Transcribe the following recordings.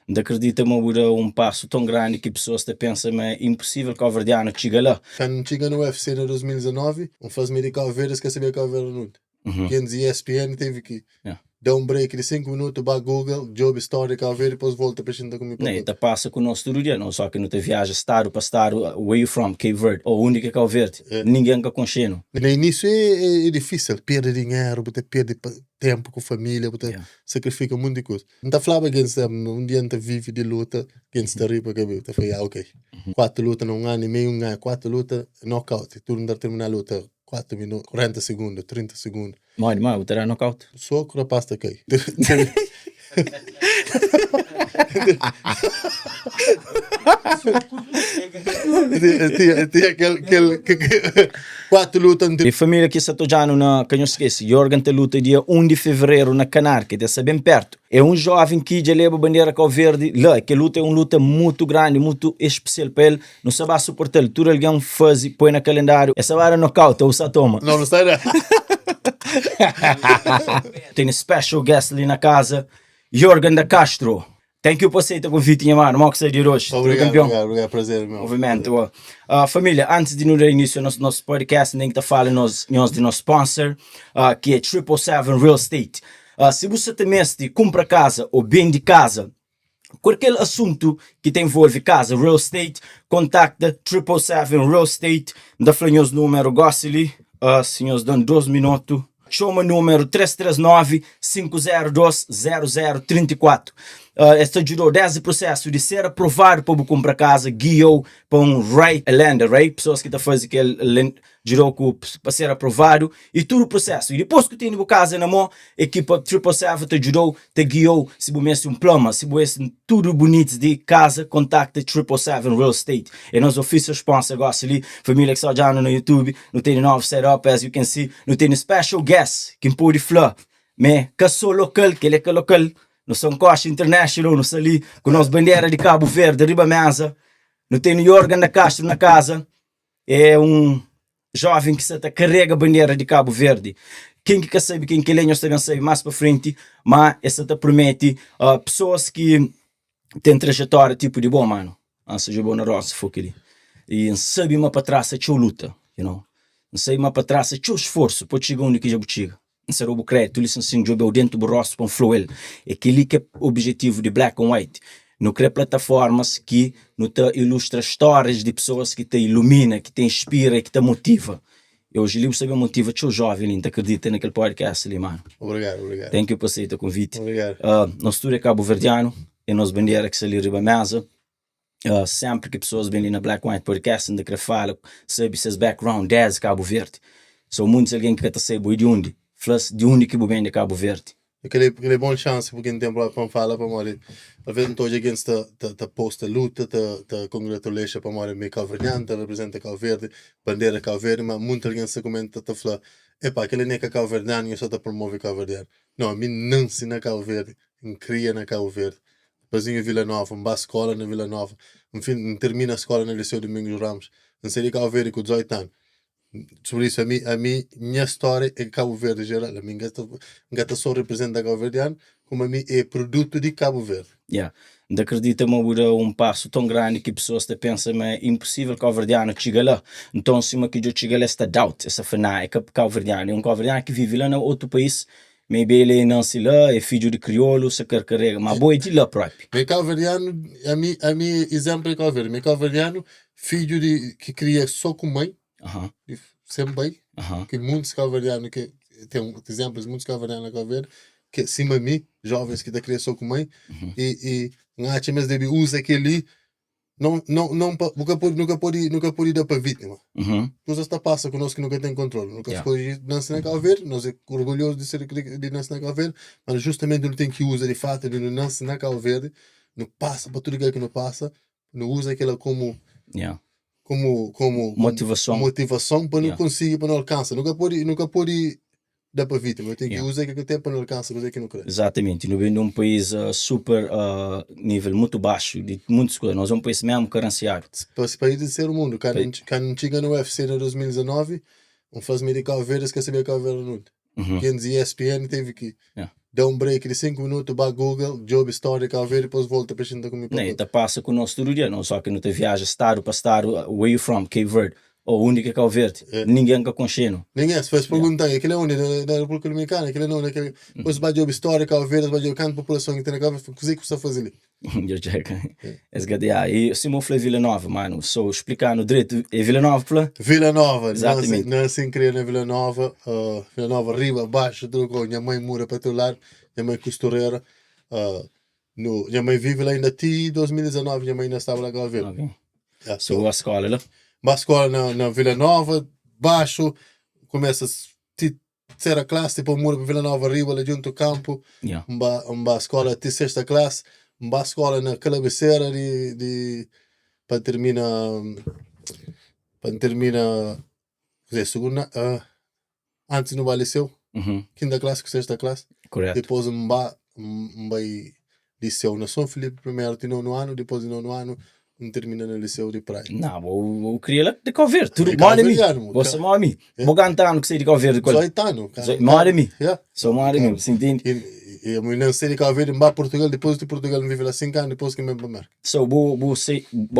Não acredita um passo tão grande que pessoas te pensam, mas é impossível Cabo Verdeano chegar lá. Quando chega no UFC em 2019, faz meio de Cabo Verde, que sabia Cabo Verde não. Que antes ESPN teve que dar break de 5 minutos para Google, job story Cabo Verde, depois volta para a gente comer. Não, tá passa com o nosso todo dia, não só que não te viaja estado para estado, where you from, Cape Verde, ou única Cabo Verde, ninguém que conhece. No início é difícil, perde dinheiro, perde tempo com a família, sacrifica muita coisa. Não está falando against them, um dia não vive de luta, against the riba, que tá foi, ok. 4 lutas num ano e meio, 4 lutas, knockout, tu não terminar a luta 4 minutos, 40 segundos, 30 segundos. Mas o terá knockout. Só com a pasta cai. Tinha aquele 4 lutas. E família que está tojando na, que não esquece, Jorgen te luta dia 1 de fevereiro na Canar, que está bem perto. É um jovem que já leva a bandeira Cabo Verde lá, que luta é uma luta muito grande, muito especial para ele. Não sabe suportar ele, tudo alguém faz e põe no calendário. Essa hora knockout, ou só toma. Não sai não. Tem special guest ali na casa, Jorgen da Castro. Thank you por aceitar o convite, mano. Mal que você de hoje. Obrigado, prazer, meu. Movimento. Família, antes de dar início ao nosso podcast, nem que fale de nosso sponsor, que é 777 Real Estate. Se você tem de comprar casa ou bem de casa, qualquer assunto que te envolve casa, real estate, contacta 777 Real Estate. Dá flanhos número, goste-lhe. Senhores, dão 2 minutos. Chama o número 339-502-0034. Este ajudou desde o processo de ser aprovado para comprar casa, guiou para um right lender, right? Pessoas que estão fazendo que ele ajudou para ser aprovado e todo o processo. E depois que tem a casa na mão, a equipa 777 te ajudou, te guiou, se você é um plumber, se você é tudo bonito de casa, contacta 777 Real Estate. E nós oficial sponsor gosta ali, família que está já no YouTube, não tem novo setup, as you can see, não tem special guest, que pode falar, mas que sou local, que ele é local. Nós somos Costa International, nós ali com nossa bandeira de Cabo Verde, riba mesa. Não tem Jorgen da Castro na casa. É um jovem que se carrega a bandeira de Cabo Verde. Quem que sabe, quem que ele nós também sabe mais para frente, mas essa te promete pessoas que têm trajetória tipo de bom, mano. Seja bom na roça, foi aquele. E não sabe mais para trás, é teu luta, you know. Não sabe mais para trás, é teu esforço, pode chegar onde que já chega. Não será o crédito, ele se joga dentro do rosto para um flow. É aquele que é o objetivo de Black and White. Não cria plataformas que não te ilustra histórias de pessoas que te ilumina, que te inspira, que te motiva. Eu hoje livro saber motiva teu jovem, ele acredita naquele podcast ali, mano. Obrigado. Thank you por aceitar o convite. Obrigado. Nós tudo é Cabo Verdeano, e nós bandeira que se ali riba mesa. Sempre que pessoas vêm ali na Black and White podcast, ainda que falam, sabe seus background, desde Cabo Verde. São muitos alguém que te sabe de onde. De onde que vem de Cabo Verde. Aquele bom chance porque em tempo para falar para mim, às vezes estou against the post luta, the congratulation para mim me Cabo Verde, representa Cabo Verde, bandeira Cabo Verde, mas muita gente se comenta tá falando, epa, aquele nem é Cabo Verde, eu só tá promove Cabo Verde. Não, a mim não se na Cabo Verde, cria na Cabo Verde. Depois em Vila Nova, vai à escola na Vila Nova, enfim, termina a escola no Liceu Domingos Ramos, não seria Cabo Verde com 18 anos. Sobre isso, minha história é Cabo Verde em geral. A minha gata só representa Cabo Verdeano, como a mim é produto de Cabo Verde. Não acredita um passo tão grande que pessoas te pensam, mas é impossível Cabo Verdeano chegar lá. Então, cima que eu chegar lá, esta doubt, essa fanática é Cabo Verdeano. É um Cabo Verdeano que vive lá no outro país, maybe ele nasce lá, é filho de crioulo, se carrega, mas boa é de lá próprio. Meu Cabo Verdeano, a mim exemplo é Cabo Verde. Meu Cabo Verdeano, filho que cria só com mãe. Sempre bem, que muitos cabo-verdianos que tem exemplos muitos cabo-verdianos na Cabo Verde que cima de mim, jovens que da criação com mãe e acha mas deve usar aquele nunca pode dar para vítima. Coisa está passa conosco que nunca tem controle, nunca pode nascer na Cabo Verde, nós é orgulhosos de ser de nascer na Cabo Verde, mas justamente não tem que usar de fato de não nascer na Cabo Verde, não passa para tudo que não passa, não usa aquela como motivação para não conseguir, para não alcançar. Nunca pode dar para vítima. Tem que usar aquele tempo para não alcançar, coisa que não cresce. Exatamente. Nós vemos um país super nível muito baixo de muitas coisas. Nós somos um país mesmo carenciado. Esse país de ser o mundo. Quando chega no UFC em 2019, faz meio de Cabo Verde, que sabia Cabo Verde não. Que antes ESPN teve que dá break de 5 minutos para Google, job story, Cabo Verde, depois volta para a comigo. Nem, tá passa com o nosso todo dia, não só que não te viaja estado para estado, where you from, Cape Verde, ou única Cabo Verde, ninguém que concheno. Ninguém, se faz perguntar, aquele é onde, da República Dominicana, aquele não, aquele, depois vai job story, Cabo Verde, vai job canto população que tem na Cabo Verde, coisa que você faz ali. Eu checo. SGDA. E Simão falou Vila Nova, mano, só explicando direito, é Vila Nova, pula? Vila Nova, exatamente. Não assim criar na Vila Nova, Vila Nova, riba, baixo, tudo, minha mãe mora para teu lado, minha mãe costureira, minha mãe vive lá ainda até 2019, minha mãe ainda estava lá em Cabo Verde. Ok. So, a escola lá? A escola na Vila Nova, baixo, começa terceira classe, depois mura para Vila Nova, riba, lá junto ao campo, uma escola até sexta classe, uma escola na cabeceira para terminar, segunda, antes no liceu, quinta classe com sexta classe, correto. depois liceu na São Filipe, primeiro de nono ano, depois de nono ano, termina no liceu de praia. Não, eu queria lá de Cabo Verde, tudo mal de mim. Você mal de mim. Vou cantando que sei de Cabo Verde. 18 anos. Mal de mim. Sou mal de mim, você entende? Eu não sei de Cabo Verde, vou a Portugal, depois de Portugal me vive lá 5 anos, depois que me vou para So, vou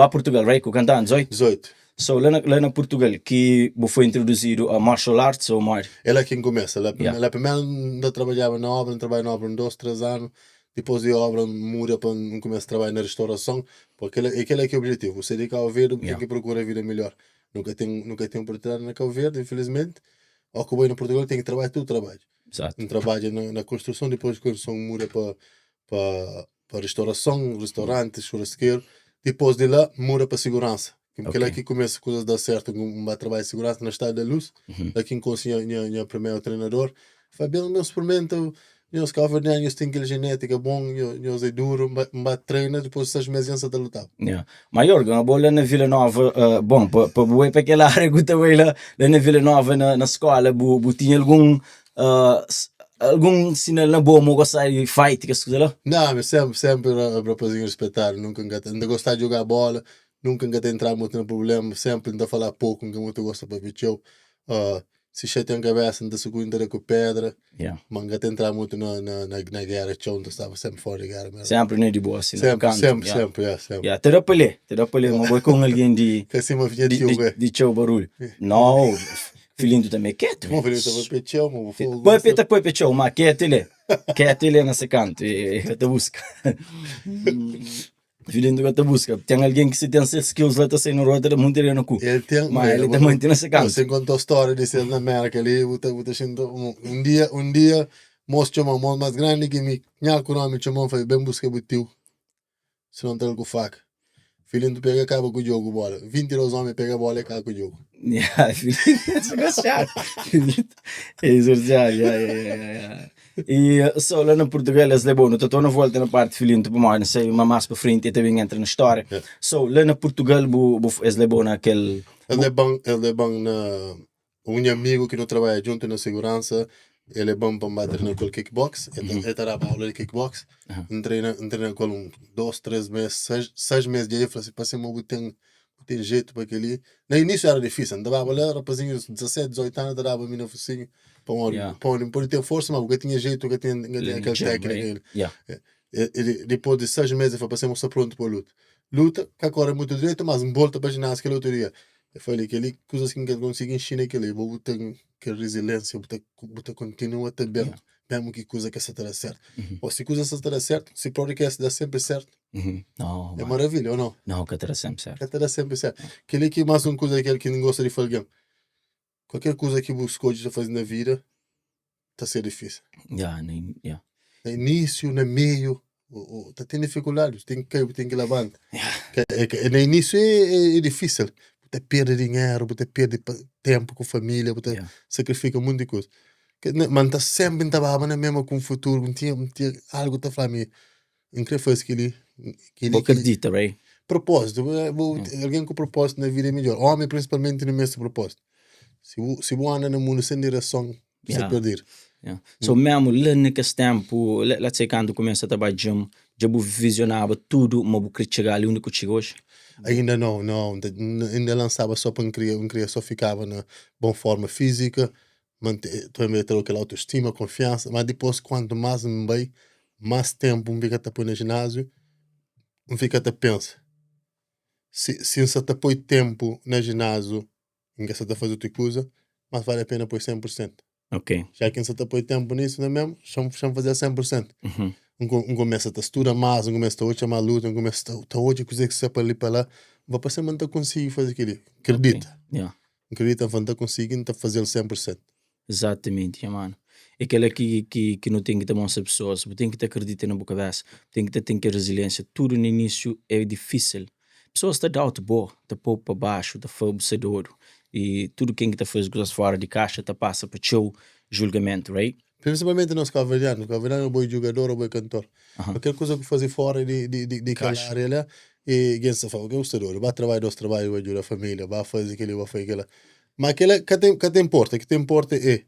a Portugal, right? Cantando 18? 18. So, lá na Portugal, que foi introduzido a martial arts ou mais? Ela é quem começa. Ela primeiro ainda trabalhava na obra, trabalhava na obra 2, 3 anos. Depois de obra, muda para começar a trabalhar na restauração, porque aquele é que é o objetivo. Você de Cabo Verde tem que procurar a vida melhor. Nunca tem oportunidade na Cabo Verde, infelizmente. Ou que no Portugal tem que trabalhar tudo trabalho. Exato. Um trabalho na construção, depois de construção muda para restauração, restaurante, churrasqueiro. Depois de lá, muda para segurança. Porque lá que começa a coisas dar certo, vai trabalhar de segurança na Estado da Luz. Aqui conheci o primeiro treinador. Foi bem o meu experimento. Os cabo-verdianos têm aquela genética bom, eles é duro, mas treina, depois de 6 meses já está lutando. Maior, a bola na Vila Nova, bom, para aquela área que também lá na Vila Nova, na escola, tinha algum sinal na boa, mo gostar de fight, que as coisas lá? Não, mas sempre a rapazinho respeitar, nunca ainda gostar de jogar bola, nunca entrar muito no problema, sempre ainda falar pouco, nunca muito gosta para bicho. Se você tem cabeça, ainda se cuida com pedra, manga entrar muito na guerra, onde estava sempre fora de guerra. Sempre nem de boa, assim, sempre. Terapelê, mas vou com alguém de tchau barulho. Não, filhinho também quieto. Meu filhinho também peteu, Põe peteu, mas quieto ele nesse canto, eu te busco. Filhinho do que busca. Tem alguém que se tem esses skills lá, tá saindo roda, muito ele no cu. Mas ele também tem nesse canto. Você contou a história de ser na América ali, um dia, mostra uma mais grande que me, minha economia chamou, foi bem buscar o tio. Se não tem com faca. Filhinho do pega, acaba com o jogo, bola. 22 homens pega a bola e acaba com o jogo. Filhinho, é gostado. É exorciado, E só lá no Portugal é bom, não estou na volta na parte filhinho, tipo, mas não sei, uma mais para frente e também entra na história. So, lá no Portugal é bom naquele... Ele é bom na... Um amigo que não trabalha junto na segurança, ele é bom para treinar com o kickbox, ele está para aula de kickbox, treina com 2, 3 meses, 6 meses de aí, falei assim, passei uma tem jeito para aquele. No início era difícil, andava lá, rapazinhos 17, 18 anos, dava a minha oficina para ter força, mas porque tinha jeito, porque tinha aquela técnica. Depois de 6 meses, eu passei a pronto para a luta. Luta, que agora é muito direito, mas volta para a ginástica, que loteria. Eu falei que ele, coisas que eu consigo ensinar aquele, eu vou ter que resiliência, vou continuar até bem. Mesmo que coisa que está certo. Ou se coisa está certo, se pode que dá sempre certo. Não, é maravilha, ou não? Não, que está sempre certo. Que está sempre certo. Aquele que mais uma coisa que não gosta de falar. Qualquer coisa que você escolhe fazer na vida, está a ser difícil. No início, no meio, está tendo dificuldades, tem que levantar. No início é difícil. Você perde dinheiro, você perde tempo com a família, você sacrifica muita coisa. Mas está sempre trabalhando mesmo com o futuro, não tinha algo que está falando. Incrível foi aquele. Acredita, right? Propósito. Alguém com propósito na vida é melhor. Homem, principalmente, no mesmo propósito. Se você anda no mundo sem direção, você perder. So, mesmo lá naquele tempo, let's say, quando começa a trabalhar já visionava tudo, mas você chegar ali onde você chegou hoje? Ainda não. Ainda lançava só para criar, só ficava na boa forma física. tu vai ter aquela autoestima, confiança, mas depois quanto mais bem, mais tempo fica a pôr no ginásio, fica a pensa. Se você te põe tempo no ginásio, em que você está fazendo outra coisa, mas vale a pena pôr 100%. Ok. Já que você te põe tempo nisso, não é mesmo? Chama fazer 100%. Começa a textura mais, começa a outra mais luta, começa a outra coisa que você para ali para lá, vai para cima não conseguir fazer aquilo. Acredita. Okay. Yeah. Acredita, não conseguindo fazer o 100%. Exatamente, mano. É aquele que não tem que ter mostrar pessoas, tem que ter acreditar na boca cabeça, tem que ter resiliência. Tudo no início é difícil. Pessoas estão de alto boa, está pouco para baixo, está fobocedor. E tudo quem que está fazendo coisas fora de caixa, está passa para o seu julgamento, right? Principalmente nós cavalianos é um bom jogador ou bom cantor. Aquela coisa que fazer fora de aquela área lá, e quem se fala, que é o estudador, vai trabalhar, vai ajudar a família, vai fazer aquilo, vai fazer aquilo. Mas aquela que te importa é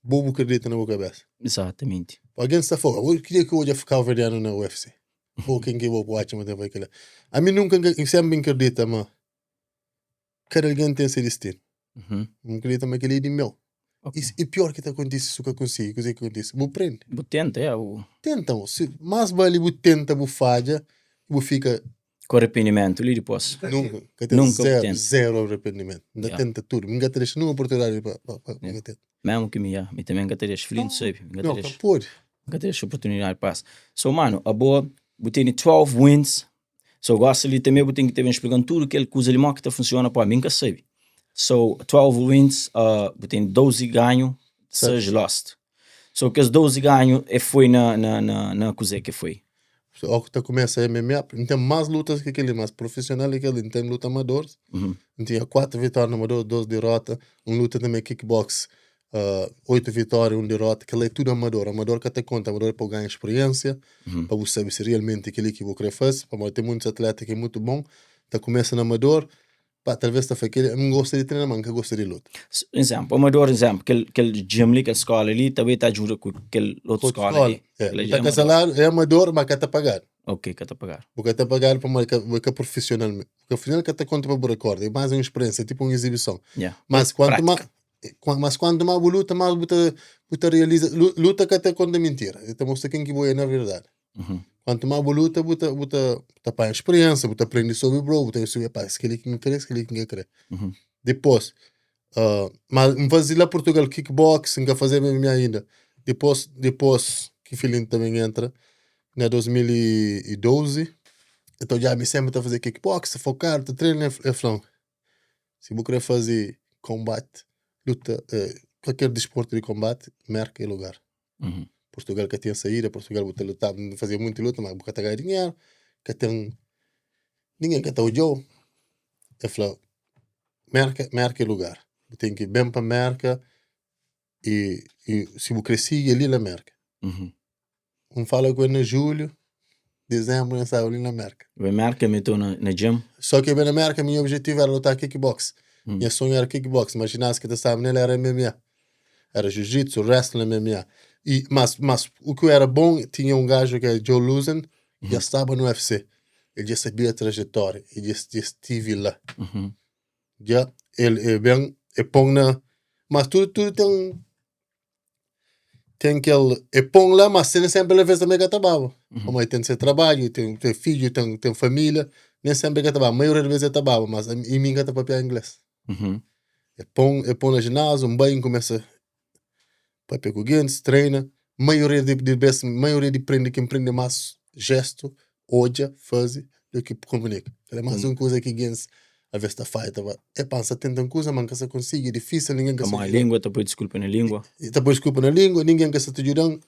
bobo acredita na boca cabeça. Exatamente. Alguém está fora, eu queria que hoje ficar cavaliano na UFC. Ou quem que eu vou watch, mas vai aquilo. A mim nunca, sempre acredita, mas cada alguém tem seu destino. Não acredita, mas aquele é de meu. Okay. E pior que te acontece isso que consigo, coisa que acontece, vou prende. Vou tenta, é o... Tenta, se mais vale vou tenta, vou falha, vou fica... Com arrependimento, ali depois. Nunca, Nunca zero arrependimento. Ainda tenta tudo, nunca te deixa nenhuma oportunidade para mesmo que me também nunca te deixa feliz, sabe? Não, pode. Nunca te deixa oportunidade para passar. So, mano, a boa, vou ter 12 wins, so gosto ali também, vou ter que te explicando tudo aquele coisa ali que funciona para mim, que sabe? So, 12 wins, tem 12 ganho, 6 lost. So, que os 12 ganho foi na coisa que foi. So, que começa a MMA, tem mais lutas que aquele, mais profissional que aquele, tem luta amadores. Tinha 4 vitórias no amador, 2 derrotas. Luta também kickbox, 8 vitórias, 1 derrota. Que é tudo amador. Amador que até conta, amador para ganhar experiência, para você saber se realmente aquele que vou querer fazer. Para ter muitos atletas que é muito bom. Começa no amador. Talvez está aquele, não gosta de treinar, mas gosta de luta. Exemplo, amador, aquele gym ali, aquela escola ali, também está ajuda com aquela outra escola ali. Está com salário, é amador, mas quer te pagar. Ok, quer te pagar. Porque te pagar para profissional. Porque profissional que te conta para o recorde, é mais uma experiência, é tipo uma exibição. Mas quanto mais luta, mais você realiza. Luta que até conta mentira. Então mostra quem que vai na verdade. Quanto mais luta, você para experiência, você aprende sobre o bro, você sabe, pá, aquele que me quer, aquele que me quer. Depois, mas fazer lá Portugal kickboxing, que fazer MMA ainda. Depois que filhinho também entra, em 2012, então já me sempre a fazer kickboxing, focar, treino, é falando. Se você quer fazer combate, luta, qualquer desporto de combate, marca lugar. Portugal que tinha saída, Portugal que lutava, fazia muito luta, mas que ganhar dinheiro, que tem ninguém que está o Joe. Eu falei, marca lugar. Tem que ir bem para a marca e se você crescer, ali na marca. Fala com ele em julho, dezembro, não sabe ali na marca. A marca me estou na gym. Só que bem na marca, meu objetivo era lutar kickbox. Meu sonho era kickbox, mas ginástica que estava nele era MMA. Era jiu-jitsu, wrestling, MMA. Mas o que era bom, tinha um gajo que é Joe Luzen, já estava no UFC. Ele já sabia a trajetória, ele já estive lá. Já, ele bem, põe na... Mas tudo tem aquele... põe lá, mas nem sempre ele vê também que trabalha. Como tem seu trabalho, tem filho, tem família, nem sempre que trabalha. A maioria das vezes é trabalho, mas em mim que papel inglês. Põe no ginásio, bem, começa... Papel com gente, treina, maioria de prende quem prende mais gesto, olha, faz do que comunica. É mais uma coisa que gente a vez está feita. É pensa, tenta uma coisa, mas que se consegue, é difícil, ninguém quer se ajudar. A língua, está por desculpa na língua. Está por desculpa na língua, ninguém quer se te ajudar.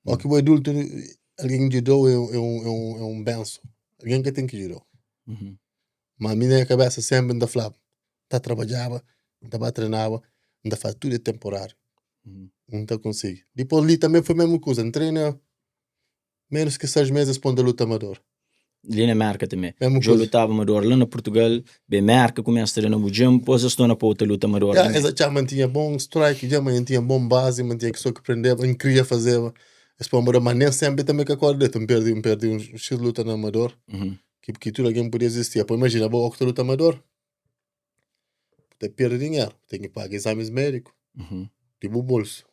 O que o adulto, alguém ajudou é um benção. Alguém que tem que ajudar. Mas a minha cabeça sempre ainda falava, está trabalhava, ainda treinava, ainda faz tudo é temporário. Não está consigo. Depois ali também foi a mesma coisa. Treina menos que 6 meses para a luta amador. Ali na marca também. Eu lutava amador lá na Portugal, bem marca, começa a treinar no gym, depois eu estou na outra luta amador. Já mantinha bom strike, já mantinha bom base, mantinha que só que aprendeva, não queria fazer. Mas nem sempre também que acorda. Então perdi um X de luta no amador. Que tudo alguém podia existir. Pô, imagina, vou outra luta amador. Tem que perder dinheiro, tem que pagar exames médicos. Tipo bolso.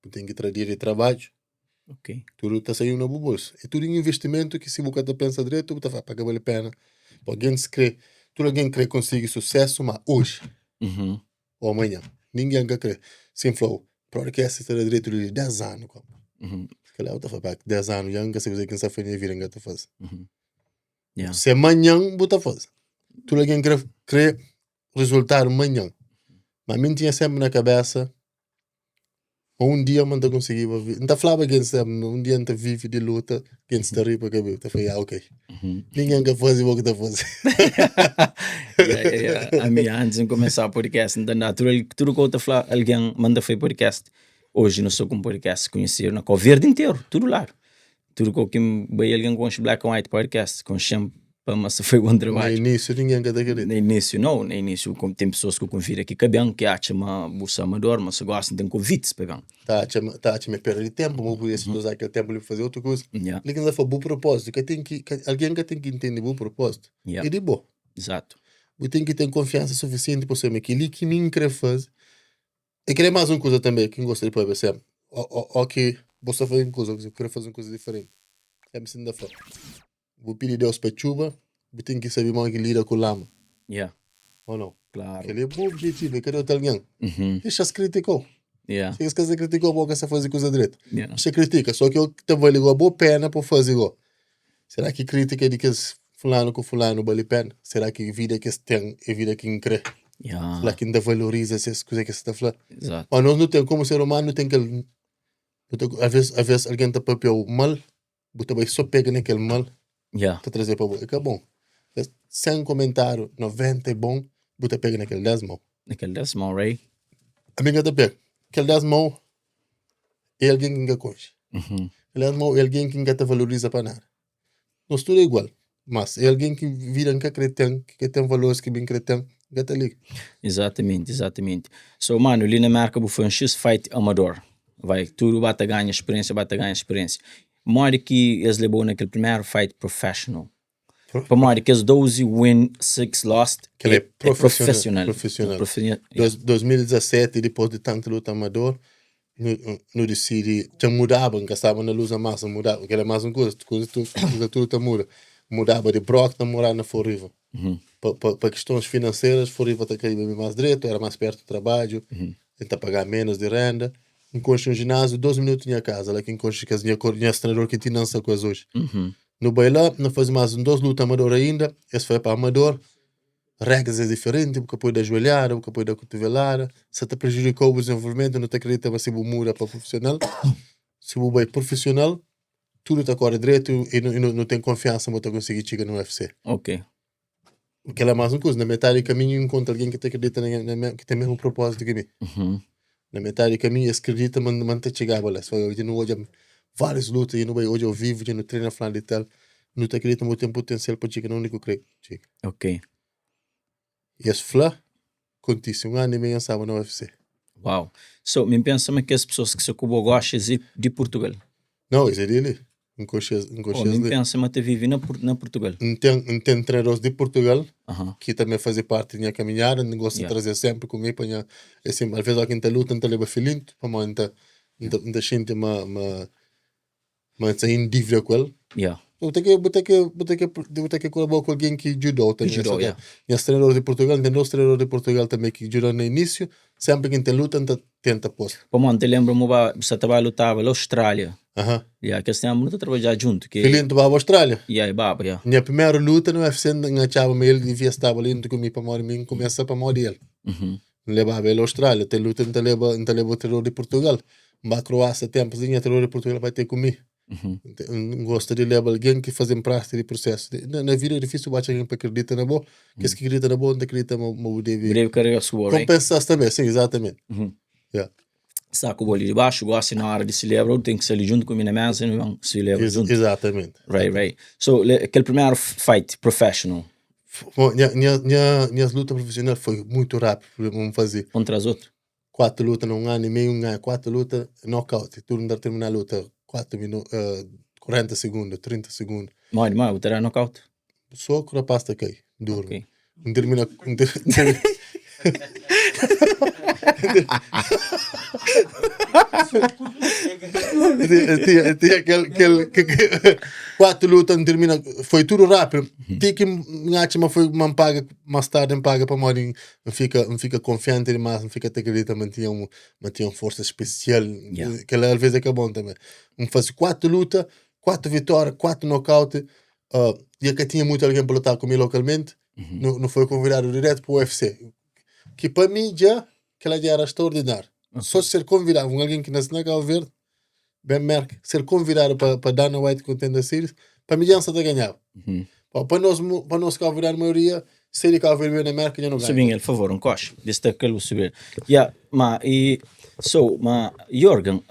Tem que trazer de trabalho. Ok. Tudo está saindo no bolso. É tudo um investimento que se você tá pensa direito, você vai pagar vale a pena. Alguém se crê, tudo alguém crê conseguir sucesso, mas hoje ou amanhã. Ninguém crê. Sem flow. Para que essa será direito de 10 anos. Que lá eu fazer 10 anos, já nunca sei fazer quem sabe vir em gata fazer. Se amanhã você faz. Tudo alguém crê resultado amanhã. Mas mim tinha sempre na cabeça um dia eu não consegui viver. Não falava que um dia não vive de luta, quem está rico que eu falei, ok. Ninguém quer fazer o que está fazendo. A minha antes de começar o podcast, então natural tudo que eu te falar, alguém manda fazer podcast. Hoje não sou com podcast conhecido na verde inteiro, tudo lá. Tudo que vai alguém com os black and white podcast, com champ mas foi bom trabalho. No início ninguém quer daquele. No início tem pessoas que eu confiro aqui que bem que acham uma bolsa amador, mas se gostam de convites para bem. Tá me perder tempo, mas por isso usar aquele tempo para fazer outra coisa. Liga lá para bom propósito, alguém que tem que entender bom propósito. E de bom. Exato. Eu tenho que ter confiança suficiente para saber que ele que me quer fazer. E querer mais uma coisa também que eu gostaria de perceber. Ok, você faz uma coisa, você quer fazer uma coisa diferente. É me sentindo fora. Vou pedir Deus para chuva, eu tenho que saber mais que lida com lama. Ou não? Claro. Ele é bom objetivo, cadê o alguém? Deixa se criticou. Se você criticou, você fazer coisa direita. Você critica, só que eu também ligo a boa pena para fazer igual. Será que crítica de que fulano com fulano vale pena? Será que a vida que tem é vida que crê? Será que ainda valoriza essas coisas que você está falando? Exato. Mas nós não temos, como ser humano, tem que às vezes alguém está papel mal, você vai só pegar naquele mal, para trazer para você. É bom. Sem comentário, 90 é bom, você pega naquele 10 mal. Naquele 10 mal, right? A minha tá pega. Aquele 10 mal é alguém que não conhece. Aquele 10 mal é alguém que não te valoriza para nada. Nós tudo é igual. Mas é alguém que vira que tem valores que bem cristão, que tá ali. Exatamente. So, mano, ali na marca foi um X-Fight amador. Vai, tudo bate ganha experiência. Mora que eles levou naquele primeiro fight professional. Para mora que eles 12 win, 6 lost. Que é profissional. 2017, depois de tanto luta amador, no decidi, já mudava, que estava na luta massa, mudava, que era mais uma coisa tudo muda. Mudava de Brockton, morar na Fall River. Para questões financeiras, Fall River está caindo mais direito, era mais perto do trabalho, tenta pagar menos de renda. Encontro um ginásio, 2 minutos em casa, lá que encontro que tinha treinador que tinha lança coisas hoje. No bailão, não faz mais 2 lutas amador ainda, esse foi para amador. Regras é diferente, porque pode ajoelhar, porque pode cotovelada. Se te prejudicou o desenvolvimento, não te acredita, mas se você muda para profissional, se você vai profissional, tudo está correndo direito e não tem confiança para conseguir chegar no UFC. Ok. Porque é mais uma coisa, na metade do caminho encontra alguém que te acredita que tem o mesmo propósito que mim. Na metade do caminho, eles acreditam, mas te chegava lá. Eu não hoje várias lutas, hoje eu vivo, eu não treino falando de tal, não te acredita, mas tem potencial para chegar no único creio. Ok. E esse flá, contíssimo, 1 ano e meio estava no UFC. Uau. So, me pensa que as pessoas que se ocupam gostam de Portugal. Não, esse é dele. Me pensa que vive na Portugal. Tem treinadores de Portugal que também fazem parte da minha caminhada, não gosto de trazer sempre comigo para assim, às vezes alguém está lutando, está leva filhinho, para mim não gente mas em dívida com ele. Eu tenho que colaborar com alguém que judou também. Minhas treinadores de Portugal, tem 2 treinadores de Portugal também que judam no início, sempre que tem luta, tenta posto. Para mim, te lembro, você estava lutava na Austrália. Que eles têm muito trabalhar junto. Filhinho para a Austrália. Baba. Minha primeira luta no UFC, enganchava ele, devia estar ali comigo para morrer, mim começa para morrer ele. Levava ele à Austrália, tem luta, não leva o treinador de Portugal. Mas a Croácia, tempos, o treinador de Portugal vai ter comigo. Gosto de levar alguém que faz parte do processo. Na vida é difícil bater alguém para acreditar na boa, que se acredita na boa, não acredita na deve compensar também, sim, exatamente. Saco o bolo de baixo, gosta na hora de se levar, tem que ser ali junto com a minha mesa e não se leva junto. Exatamente. Right. So, aquele primeiro fight professional. Minhas lutas profissionais foi muito rápido, vamos fazer. Contra as outras? 4 lutas num ano e meio, 4 lutas, knockout. Tudo não terminar a luta, 4 minutos, 40 segundos, 30 segundos. Mas o terá knockout? Só com a pasta cai, duro. Ok. Não termina... Tinha aquele 4 lutas, termina, foi tudo rápido. Tinha que mas foi uma paga, mais tarde em paga para morrer, não fica confiante demais, não fica até acredita, mantinha uma força especial, que ela às vezes é que é bom também. Faz 4 lutas, 4 vitórias, 4 nocaute, e que tinha muito alguém para lutar comigo localmente, não foi convidado direto para o UFC. Que para mim que ela já era extraordinário. Só ser convidado, alguém que nasceu na Cabo Verde, bem merda, ser convidado para Dana White Contender Series, para mim já não ganhava. Para nós Cabo Verde, a maioria, se ele Cabo Verde na América, já não ganha. Subir, por favor, um coche. Destaca ele subir. Jorgen,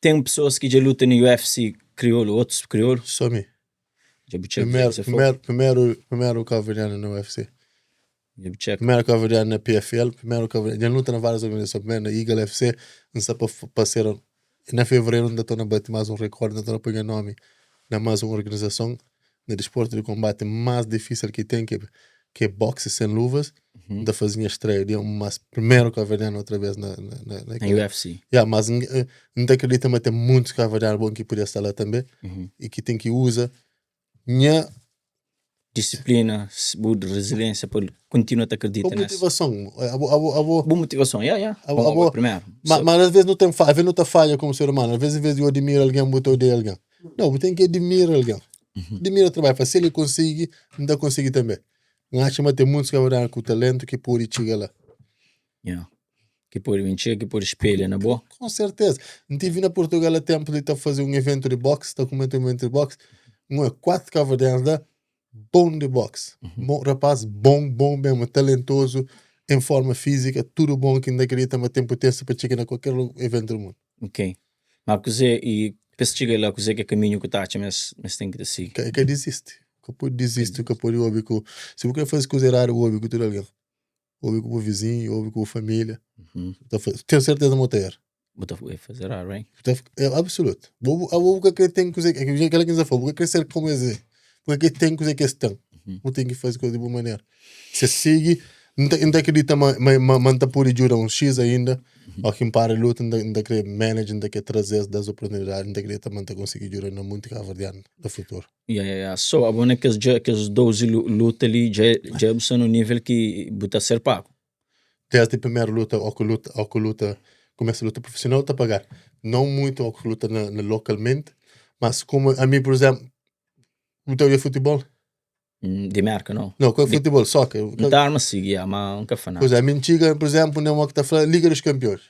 tem pessoas que já lutam no UFC crioulo, outros crioulo? Só mim. Primeiro Cabo Verde no UFC. Primeiro Cabo Verde na PFL, primeiro Cabo Verde, já luta em várias organizações, primeiro na Eagle FC, não sei para ser, na fevereiro ainda estou a bater mais um recorde, ainda estou a pegar nome na mais uma organização de desporto de combate mais difícil que tem, que é boxe sem luvas, da fazer estreia, mas primeiro Cabo Verde outra vez na UFC. Mas não acredito, mas tem muitos Cabo Verde bons que podia estar lá também, e que tem que usar minha disciplina, resiliência, para continuar a acreditar nessa. Motivação. Boa motivação, primeiro. Mas às vezes não tem falha, às vezes não tem falha como ser humano. Às vezes, em vez de eu admirar alguém, eu odeio alguém. Não, eu tenho que admirar alguém. Admira o trabalho. Se ele consegue, não consegue também. Eu acho que tem muitos camarões com talento que podem chegar lá. Que pode vencer, que pode espelhar, na boa? Com certeza. Não tive na Portugal há tempo de fazer um evento de boxe, está com um evento de boxe. 4 camarões lá. Bom de boxe, bom rapaz, bom mesmo, talentoso, em forma física, tudo bom, que ainda acredita, mas tem potência para chegar a qualquer evento do mundo. Ok, mas você, e para chegar lá, você que é caminho que está, mas tem que decidir. Que desiste, que pode desistir, que pode óbvio, se você quer fazer coisa rara, óbvio que tudo alguém, óbvio com o vizinho, óbvio com a família, tenho certeza que não tem. Vou fazer raro, right? É absoluto, o que tem que fazer, aquela que nos falou, o que quer ser como é. Porque tem que fazer questão. Não tem que fazer coisa de boa maneira. Se segue, não acredita, mas está por ajuda um X ainda. Ou quem para a luta, ainda quer manage, ainda quer trazer das oportunidades, ainda acredita, mas está conseguindo ajudar muito cavardiano no futuro. So, a boa é que as 12 lutas ali já são no nível que está ser pago. Desde a primeira luta, ou que luta, começa a luta profissional, está a pagar. Não muito ou que luta localmente, mas como a mim, por exemplo, então é futebol? De marca, não? Não, qual é futebol? Soccer? Não está arma sim, mas nunca foi nada. Pois é, a mentira, por exemplo, não é uma que está falando Liga dos Campeões.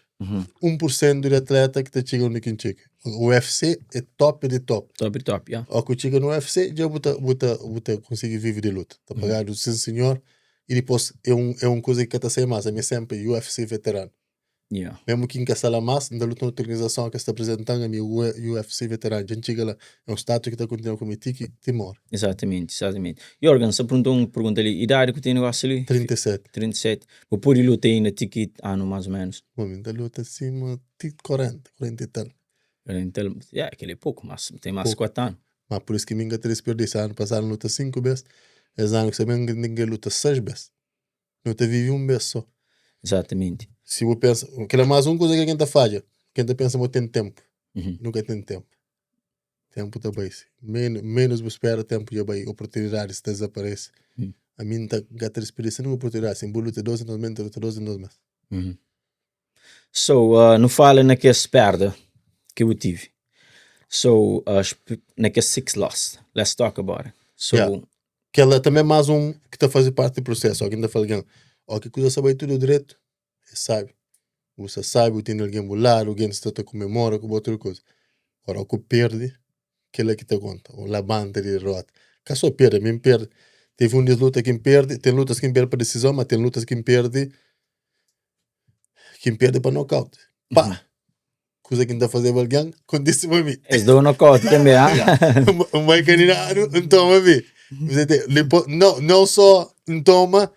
1% do atleta que está chegando no Quinchica. O UFC é top de top. Top, Ou que chega no UFC, já você consegue viver de luta. Está pagado, sim senhor. E depois é uma coisa que está sem massa. É sempre UFC veterano. Mesmo que encaçala mais, na luta na organização que está apresentando a minha UFC veterano, a gente chega lá, é um status que está continuando com o que te mora. Exatamente. Jorgen, você pergunta ali, idade que tem no ali? 37. O por luta aí na ticket ano mais ou menos? Momento, a luta acima de 40 e tal. Aquele é pouco, mas tem mais 4 anos. Mas por isso que minha 3 perdições, ano passado luta 5 vezes, esse ano que você ninguém luta 6 vezes. Não te vive um vez só. Exatamente. Se você pensa, que é mais uma coisa que a gente faz, que a gente pensa que tem tempo. Nunca tem tempo. Tempo está bem. Menos você espera, tempo já vai. Oportunidades desaparecem. A mim está gata experiência numa oportunidade. Sem luta 12 anos, luta 12 anos. So, não fala naquela perda que eu tive. So, naquela 6 loss. Let's talk about it. So, que ela também é mais um que está fazendo parte do processo. Alguém está falando, que coisa sabe tudo direito. Sabe, você sabe, tem alguém do lado, alguém está a comemorar com outra coisa. Agora, o que perde, que é que te conta, o labante de derrota. Caso perde, me perde. Teve um das lutas que perde, tem lutas que perde para decisão, mas tem lutas que perde para knockout. Pá! Coisa que não está fazendo alguém, acontece para mim. Eles dão knockout também, um mais candidato, não toma mim. Não só não toma,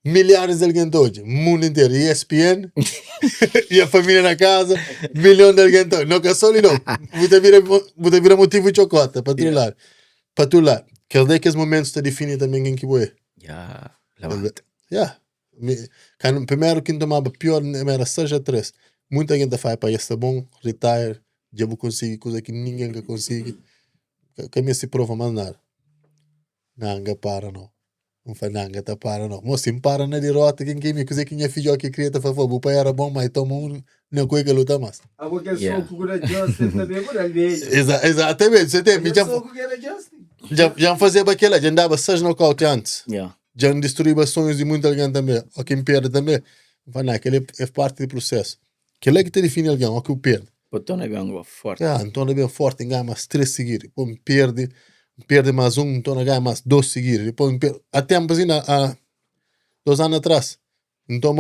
milhares de alguém hoje, mundo inteiro, ESPN, e a família na casa, milhão de alguém hoje. Não, que só ali não. Você vira motivo de chocota, para tu lá. Quer dizer que os momentos te definem também quem que é. Primeiro que tomava pior era 6-3. Muita gente faz para está bom, retire, já vou conseguir coisa que ninguém que consegue. Que me se prova mais nada. Nanga para não. Não faz nanga tá para não. Mas sim para na derrota quem me coisa que minha filha que cria tá favor, o pai era bom, mas toma não coisa que luta mais. A qualquer soco que era Justin também por ali. Exatamente, você tem, já fazia aquela, já andava 6 nocaute antes. Já destruía sonhos de muita alguém também. Ou quem perde também. Vai não, aquele é parte do processo. Aquele é que te define alguém, ou que o perde. Então é bem forte. Então é bem forte, ganha mais 3 seguidos. Depois perde mais um, então ganha mais 2 seguidos. Depois até há 2 anos atrás. Então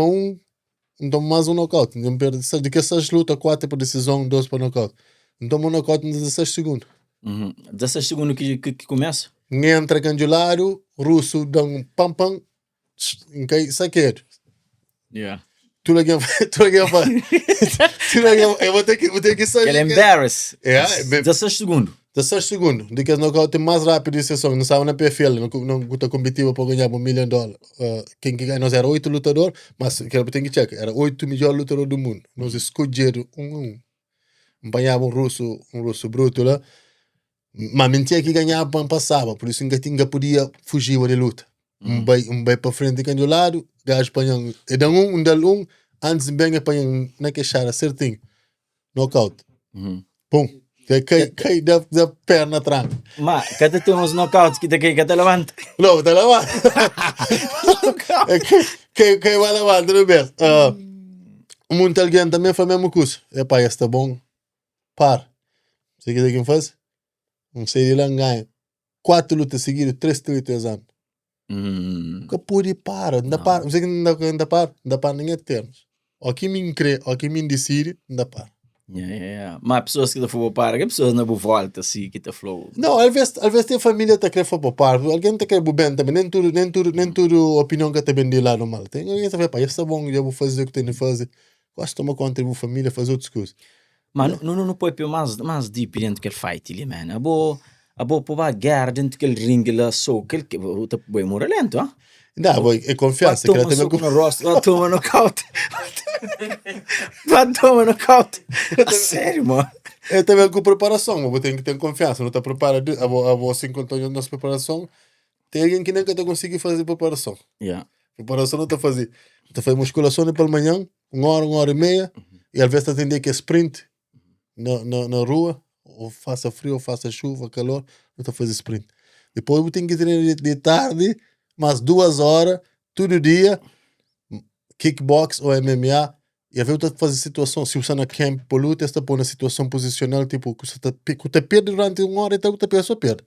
toma mais um nocaute. Então perde de que 6 lutas, 4 para decisão, 2 para nocaute. Então um nocaute em 16 segundos. 16 segundos que começa? Entra candilário, russo, dá um pam-pam, saqueiro. Tu não eu vou ter que sair. Ele embarrass. 16 segundos. 16 segundos. De que as nocaute mais rápido de sessão. Não estava na PFL, não está competitiva para ganhar $1 milhão. Quem ganha, nós era 8 lutadores, mas que tem que checar, era 8 melhores lutadores do mundo. Nós escolheram Apanhava um russo bruto lá. Mas mentia que ganhava para passava, por isso que podia fugir da luta. Vai para frente de do lado, gajo apanhando. E dá antes bem apanhando na queixada certinho. Knockout. Pum. Cai da perna atrás. Mas, cada tem uns knockouts que te levanta. Não, te levanta. Cai vai levantar, não é? Muito alguém também foi mesmo curso. Epá, está bom. Par. Você quer quem faz? Não sei de lá ganha 4 lutas seguidas, 3 anos. Que pode para, não para. Não sei que não para nem é termos. O que me crê, o que me decide, não para. Mas pessoas que estão para, que pessoas não voltam assim, que estão flow. Não, às vezes tem família que quer para, alguém quer bem também, nem tudo opinião que tem de lá normal. Tem alguém que vai, está bom, já vou fazer o que tenho que fazer. Gosto de tomar conta da família, fazer outras coisas. Mas não pode ir mais deep dentro daquele fight ali, man. Abo para guerra dentro daquele ringue lá, só que ele vai morrer lento, ah? Não, é confiança. Vai tomar nocaute. Vai tomar nocaute. Sério, mano. É também com preparação, eu tenho que ter confiança. Não está preparado, a assim quando estou na preparação, tem alguém que nunca consegue fazer preparação. Preparação não está fazendo. Está fazendo musculação pela manhã, 1 hora e meia, e às vezes está tendo que sprint na rua, ou faça frio, ou faça chuva, calor, não está fazendo sprint. Depois eu tenho que treinar de tarde, mais 2 horas, todo dia, kickbox ou MMA, e a vezes eu fazer situação, se você na camp por luta, está por uma situação posicional, tipo, que você perde durante 1 hora, então você só perde.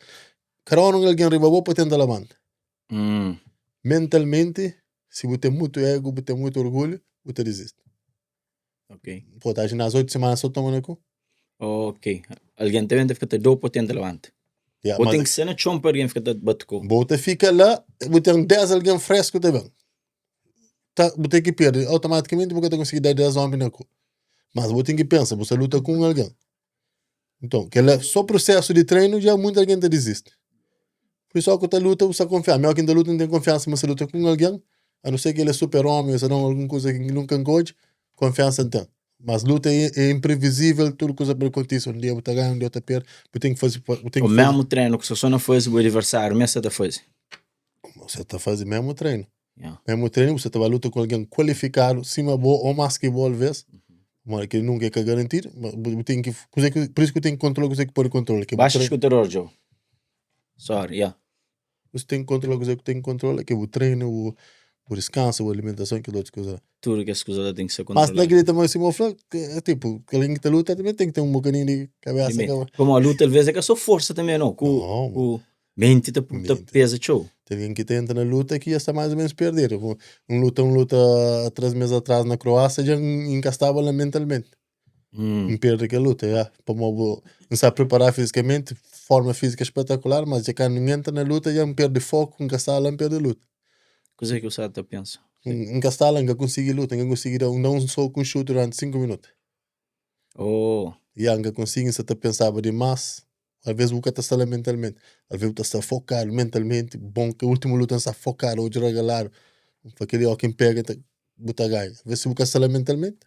Cada hora alguém arriba, para tentar levantar. Mentalmente, se você tem muito ego, você tem muito orgulho, você desiste. Ok. Pô, tá nas 8 semanas só tomando cu. Ok. Alguém também deve ficar dopo para tentar levantar. Ou tem que ser na chompa alguém fica batuco. Você fica lá, você tem 10 alguém fresco também. Você tem que perder, automaticamente você consegue dar 10 homens na cu. Mas você tem que pensar, você luta com alguém. Então, que é só processo de treino, já muita gente desiste. Por isso que você luta, você confia. Melhor que luta não tem confiança, mas você luta com alguém, a não ser que ele é super homem, ou não alguma coisa que nunca encontre, confiança não tem. Mas luta é imprevisível, tudo coisa pode acontecer. Um dia você ganha, um dia você perde. Você tem que fazer. O mesmo treino que você não faz o adversário, mas você está fazendo. Você está fazendo mesmo treino. Mesmo treino, você está luta com alguém qualificado, cima boa ou mais que boa, às vezes. Mas que nunca é garantir. Tem que, por isso que eu tenho que controlar, você que pode controlar. Baixa escutador, Joe. Sorry, Você tem que controlar, você que tem que controlar, que o treino, o descanso, a alimentação, que outras coisas. Tudo que as coisas tem que ser controlado. Mas naquele também, se mofla, tipo, alguém que está luta também tem que ter um bocadinho de cabeça. Como a luta, às vezes, é que a sua força também, não? Com mente pesa, show. Tem alguém que tenta na luta que já está mais ou menos perder. Luta 3 meses atrás na Croácia, já encastava lá mentalmente. Perde aquela luta, não sabe preparar fisicamente, forma física espetacular, mas já quando entra na luta, já perde foco, encastava lá, perde a luta. Coisa que o Sata pensa? Encastar lá, não conseguir luta, não conseguir dar um soco com chute durante 5 minutos. E não conseguir, você pensava demais. Às vezes o cara está lá mentalmente, às vezes você está focado mentalmente, bom que o último luta está focado, hoje regalar, aquele ó quem pega, bota ganha. Vê se você sala mentalmente.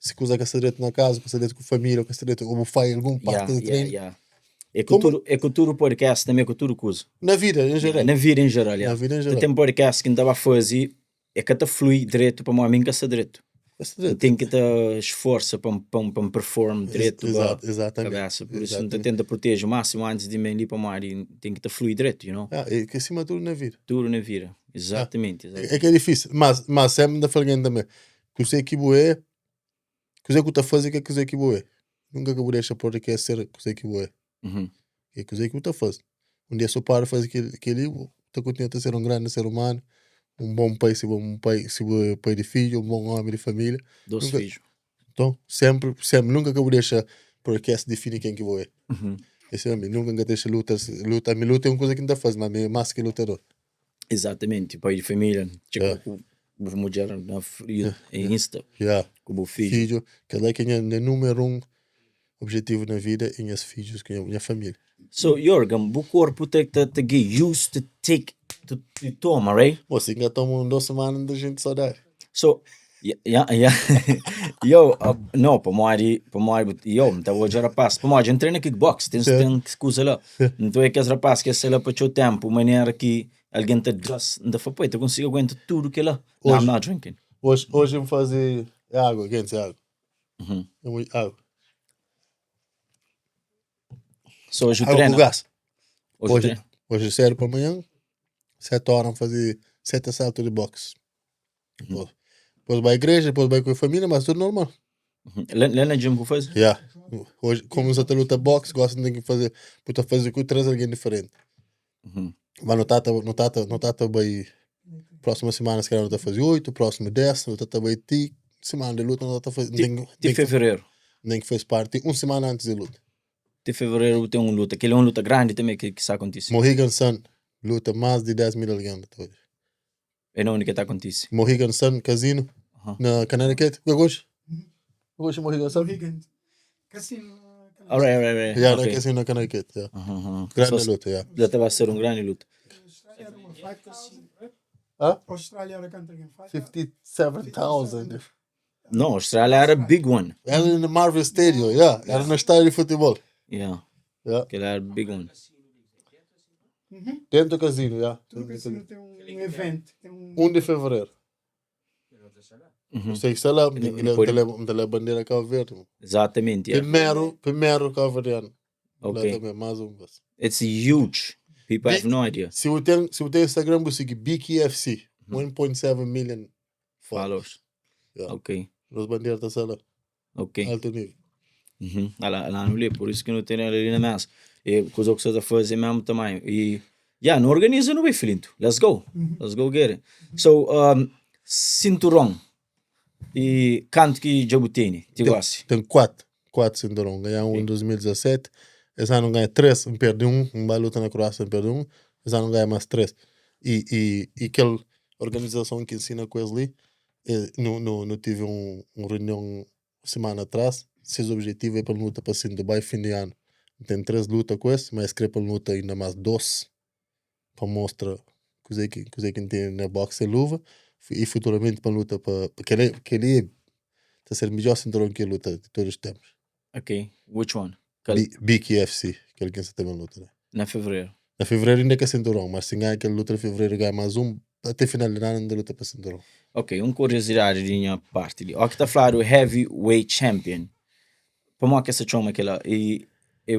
Se usa caçadete na casa, caçadete com família, caçadete ou faz algum parte do treino. É cultura podcast também, é cultura que usa. Na vida em geral. Na vida em geral, Na vida em geral. Tem podcast que não dá a fazer, é que flui direto para mim caça direito. Tem que ter esforço para me perform direito. Exatamente. Cabeça. Por isso não tenta proteger o máximo antes de me ir para o mar e tem que ter fluir direto, you know? É que acima tudo na vida. Tudo na vida, exatamente. É que é difícil, mas sempre da falando também. Que você equivoe, que você está fazendo que você equivoe. Nunca que eu deixar por que é ser que você equivoe. É que você está fazendo. Dia só para fazer aquele, está continuando a ser um grande ser humano, um bom pai, se pai de filho, um bom homem de família. Dois filhos. Então, sempre, nunca que eu deixar por que se define quem que vou é. Esse é nunca que deixa luta, a minha luta é uma coisa que não faz, mas é mais que lutador. Exatamente, pai de família, tipo, mulher na Insta, como filho. Que é que é número objetivo na vida em as filhos, que é a minha família. So, Jorgen, o corpo tem que get used to take, to toma, right? Você ainda toma 2 semanas da gente saudade. So, eu, não, para moari, eu, me estava a rapaz, para moari, eu treino kickbox, tem que coisa lá. Então é que as rapazes que sei lá para o seu tempo, maneira que alguém te dress, não foi, eu consigo aguentar tudo que lá. I'm not drinking. Hoje eu vou fazer água, quente água. É muito água. So, hoje eu treino. Hoje eu saio para amanhã, 7 horas, fazer 7 assaltos de boxe. Depois vai à igreja, depois vai com a família, mas tudo normal. Lá na gym que faz? Hoje, como você luta boxe, gosta de fazer, puta fazer com 3 alguém diferente. Mas não tá vai próxima semana se calhar não tá fazer 8, próximo 10, não tá vai ti semana de luta não tá fazer. De fevereiro. Nem que faz parte 1 semana antes da luta. De fevereiro tem uma luta, aquele é uma luta grande também que isso acontece. Mohegan Sun luta mais de 10,000 alguém hoje. É não que está acontecendo. Mohegan Sun Casino na Connecticut. Hoje Mohegan Sun. Casino. Alright. Na Casino na Connecticut. Grande luta, Já estava a ser grande luta. Austrália era quanto alguém faz? 57,000. Não, Austrália era big one. Era no Marvel Stadium, era no estádio de futebol. Aquele era big one. Dentro do casino, No casino tem um evento. 1 de fevereiro. Sei que está lá, me bandeira Cabo Verde. Exatamente. Primeiro Cabo Verdeano. Ok. Mais vez. It's huge. People have no idea. Se você tem Instagram, você segue BKFC. 1.7 million followers. Ok. Os bandeiras estão lá. Ok. Alto nível. Lá não lê, por isso que não tem ali na mesa. E coisa que você está fazendo mesmo tamanho. E, não organiza no Filinto. Let's go get it. So, cinturão. E canto que Jabutini, te gosta? Tem 4 cinturão. Ganhou em 2017. Esse ano ganha 3, perde 1. Vai lutar na Croácia, perde 1. Esse ano ganha mais 3. E aquela organização que ensina com eles não tive uma reunião semana atrás. Seus objetivos é para luta para sim Dubai fim de ano. Tem 3 lutas com esse, mas queria para luta ainda mais 2 para mostrar que tem na boxe e luva e futuramente para luta para querer tá ser melhor cinturão que a luta de todos os tempos. Ok, which one? BKFC, aquele que você tem luta, né? Na fevereiro ainda que é cinturão, mas se ganhar aquela luta de fevereiro ganha mais até final de ano ainda luta para cinturão. Ok, curiosidade de minha parte. O que está falando o heavyweight champion. Para mim que essa chama aquela é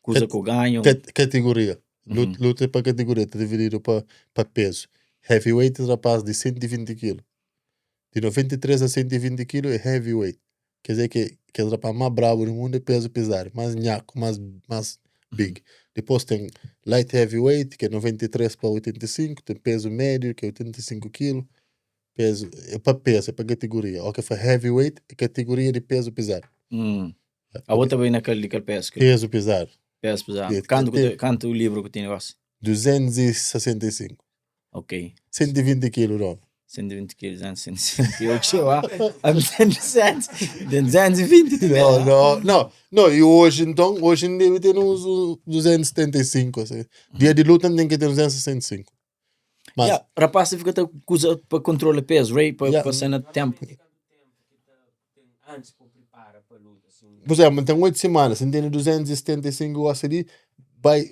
coisa que eu ganho. Categoria. Luta para categoria, está dividido para peso. Heavyweight é rapaz de 120 kg. De 93 a 120 kg é heavyweight. Quer dizer que é o rapaz mais bravo do mundo é peso pesado, mais nhaco, mais big. Depois tem light heavyweight, que é 93 para 85, tem peso médio, que é 85 kg. Peso, é para categoria. O que foi heavyweight é categoria de peso pesado. A outra vem naquele peso. Peso pesado. Quanto o livro que tem negócio? 265. Ok. 120 kg, não. 120 kg, 120. Eu chego a 220. Não, e hoje deve ter uns 275. Assim. Dia de luta tem que ter 265. Mas, rapaz fica coisa para controlar peso, right? Para passar tempo. Antes para preparar para a luta. Por exemplo, tem 8 semanas, se tem 275 ossos ali,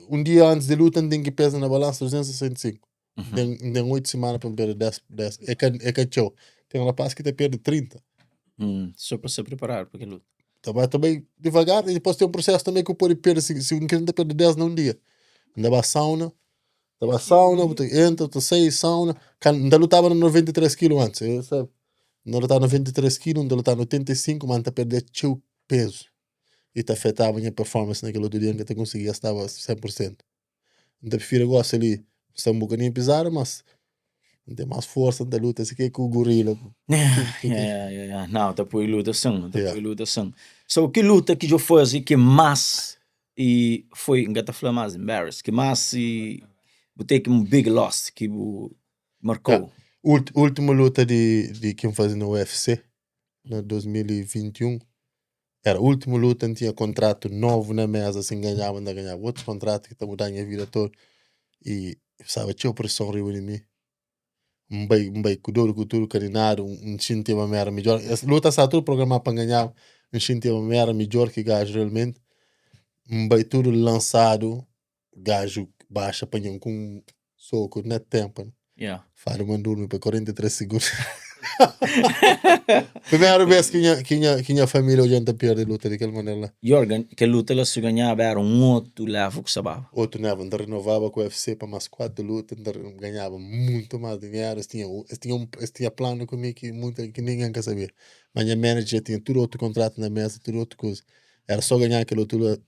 um dia antes de luta tem que pesar na balança 265. Tem 8 semanas para perder 10. É que tchau. Tem um rapaz que te perde 30. Só para se preparar para a luta. Também devagar, e depois tem um processo também que pode perder, se um cliente perde 10 num dia. Ainda vai sauna, entra, tu sai, sauna. Ainda lutava no 93 kg antes, sabe? Ainda lutava no 93 kg, ainda lutava no 85, mas ainda perder teu peso. E te afetava a minha performance naquele outro dia, que eu conseguia estar 100%. Então prefiro agora ali, está um bocadinho pesado, mas não tem mais força da luta, assim que é com o gorila. Não, tá por luta sim. So, que luta que eu fiz e que mais e foi, não tá falando mais embarrassed, que mais e botei que um big loss que marcou. Última luta de quem fazia no UFC, no 2021, era a última luta, não tinha contrato novo na mesa, assim ganhava, ainda ganhava outro contrato que está mudando a vida toda. E, sabe, tinha pressão riba de mim. Bem, com tudo carinado, time uma mera melhor. Essa luta está tudo programado para ganhar, time uma mera melhor que gajo realmente. Bem, tudo lançado, gajo baixa, apanham com soco, net tempo. Fala, mandou-me para 43 segundos. Primeira vez que minha família olhando a perder a luta daquela maneira. Jorgen, que luta ela se ganhava era outro level que sabava. Outro level, ainda renovava com o UFC para mais 4 lutas, ainda ganhava muito mais dinheiro. Eles tinham plano comigo que ninguém quer saber. Mas minha manager tinha tudo outro contrato na mesa, tudo outra coisa. Era só ganhar aquela luta.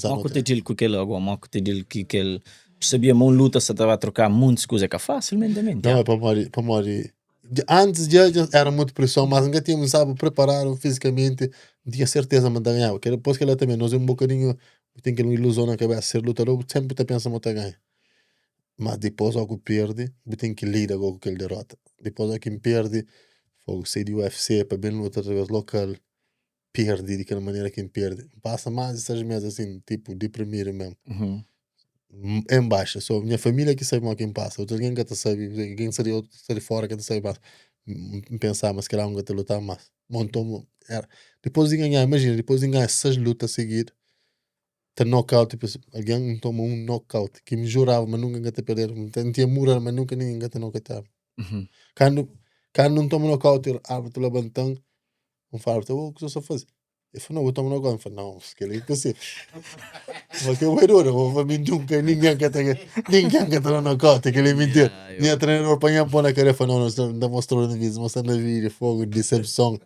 Mal que te digo que ele agora, mal que te digo que ele sabia uma luta, se estava a trocar muitas coisas que facilmente. Não, é para morrer. Antes era muito pressão, mas nunca tínhamos, sabe, preparado fisicamente, não tinha certeza de ganhar. Porque depois que ela também, nós um bocadinho, tem que uma ilusão na cabeça, ser lutador, sempre te pensa muito a ganhar. Mas depois algo perde, tem que lidar com aquele derrota. Depois alguém perde, foi sair do UFC para bem lutar local, perde daquela maneira que perde. Passa mais de 6 meses assim, tipo, deprimido mesmo. Em baixa, só minha família que sabe mal quem passa, outro alguém que te sabe, alguém seria fora que te sabe mais. Pensar, mas que era um que te lutar mais. Montou, era. Depois de ganhar, imagina, depois de ganhar 6 lutas seguidas, te knockout, tipo, alguém toma um knockout, que me jurava, mas nunca te perder, não tinha murar, mas nunca ninguém te knockoutava. Quando não toma knockout, o árbitro levantando, fala, o que você faz? Eu falei, não, eu tomo knockout. Eu falei, não, que é impossível. Mas que eu nunca, ninguém quer ter um knockout, aquele é mentira. Minha treinador apanha por na cara e falou, não mostrou na vida, mostrando na vida, fogo, decepção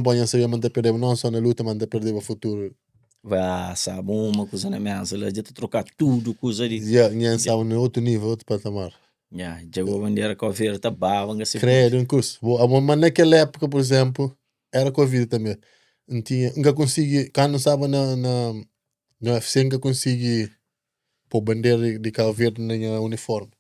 para não saber manter perder, não só na luta, mas perder o futuro. Vai, sabe, uma coisa na mesa, ela já te trocar tudo, coisa ali. Já sabe, no outro nível, outro patamar. Já vou bandeira com a ver, tá bava, assim. Credo, um curso. Mas naquela época, por exemplo, era Covid também. Nunca consegui, quando estava no UFC, nunca consegui pôr bandeira de Cabo Verde no uniforme.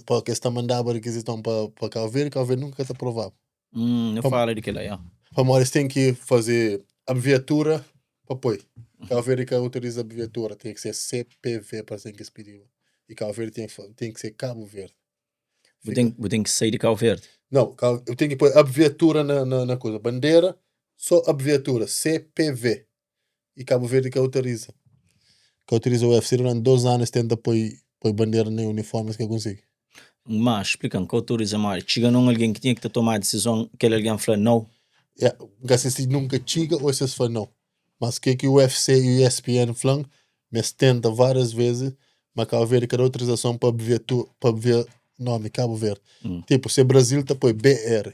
Porque está mandava requisição para Cabo Verde nunca te aprovava. Não fala daquilo aí, ó. Para eles têm que fazer abreviatura para pôr. Cabo Verde que autoriza a abreviatura, tem que ser CPV para ser que expediu. E Cabo Verde tem que ser Cabo Verde. Eu tenho que sair de Cabo Verde. Não, eu tenho que pôr abreviatura na coisa. Bandeira, só abreviatura, CPV. E Cabo Verde que autoriza. Que autoriza o UFC durante 2 anos, tenta pôr bandeira nem uniformes que eu consigo. Mas, explicando, que autoriza mais. Chega não alguém que tinha que tomar a decisão, que alguém falou não. Se nunca chega, ou se fala não. Mas que o UFC e o ESPN falam, mas tenta várias vezes, mas Cabo Verde quer autorização para abreviar nome, Cabo Verde. Tipo, se Brasil está põe BR,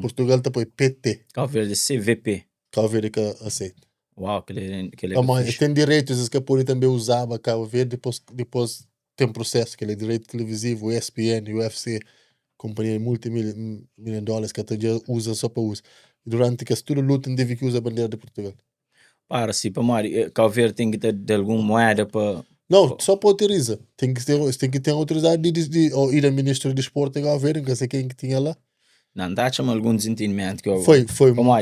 Portugal está põe PT. Cabo Verde CVP. Cabo Verde que aceita. Uau, que ele mas tem direitos que a Poli também usava Cabo Verde, depois tem processo, que é direito televisivo, o ESPN, o UFC, companhia de multimilhões de dólares que até usa só para uso. Durante que tudo luta, teve que usar a bandeira de Portugal. Para, sim, para Mari, Cabo Verde tem que ter de alguma moeda para... Não, só para autorizar. Tem que ter autoridade de ir ao Ministro de Esporte de Cabo Verde, não sei quem que tinha lá. Não, dá chamar algum desentendimento que eu... Foi. Como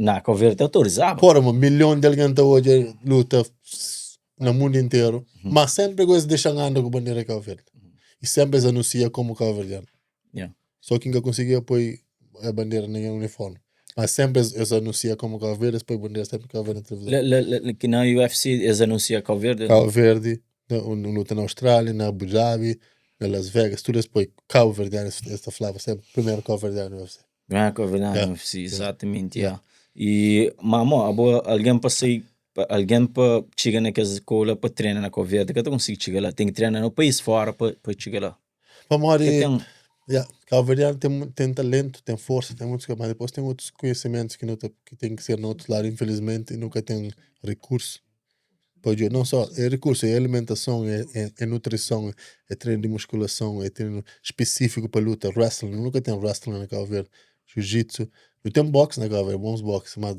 na Cabo Verde autorizava. Fora, 1 milhão de alguém hoje luta no mundo inteiro, mas sempre gosta de deixar andar com a bandeira de Cabo Verde. E sempre eles anunciam como cabo-verdiano. Yeah. Só que nunca conseguia pôr a bandeira nem o uniforme. Mas sempre eles anunciam como Cabo Verde, depois a bandeira sempre Cabo Verde na televisão. Que na UFC eles anunciam Cabo Verde? Cabo Verde, luta na Austrália, na Abu Dhabi, na Las Vegas, tudo depois Cabo Verdeano, esta falava sempre, primeiro Cabo Verdeano UFC. Cabo Verdeano UFC, exatamente, E, mamo, alguém passei, alguém para chegar naquela escola para treinar na Cabo Verde, que tu consegue chegar lá, tem que treinar no país fora para chegar lá. Cabo Verdeano tem talento, tem força, tem muitos, mas depois tem outros conhecimentos que tem que ser no outro lado, infelizmente, e nunca tem recurso. Pode, não só é recurso, é alimentação, é nutrição, é treino de musculação, é treino específico para luta, wrestling, nunca tem wrestling na Cabo Verde, jiu-jitsu, não tem boxe na Cabo Verde, bons boxe, mas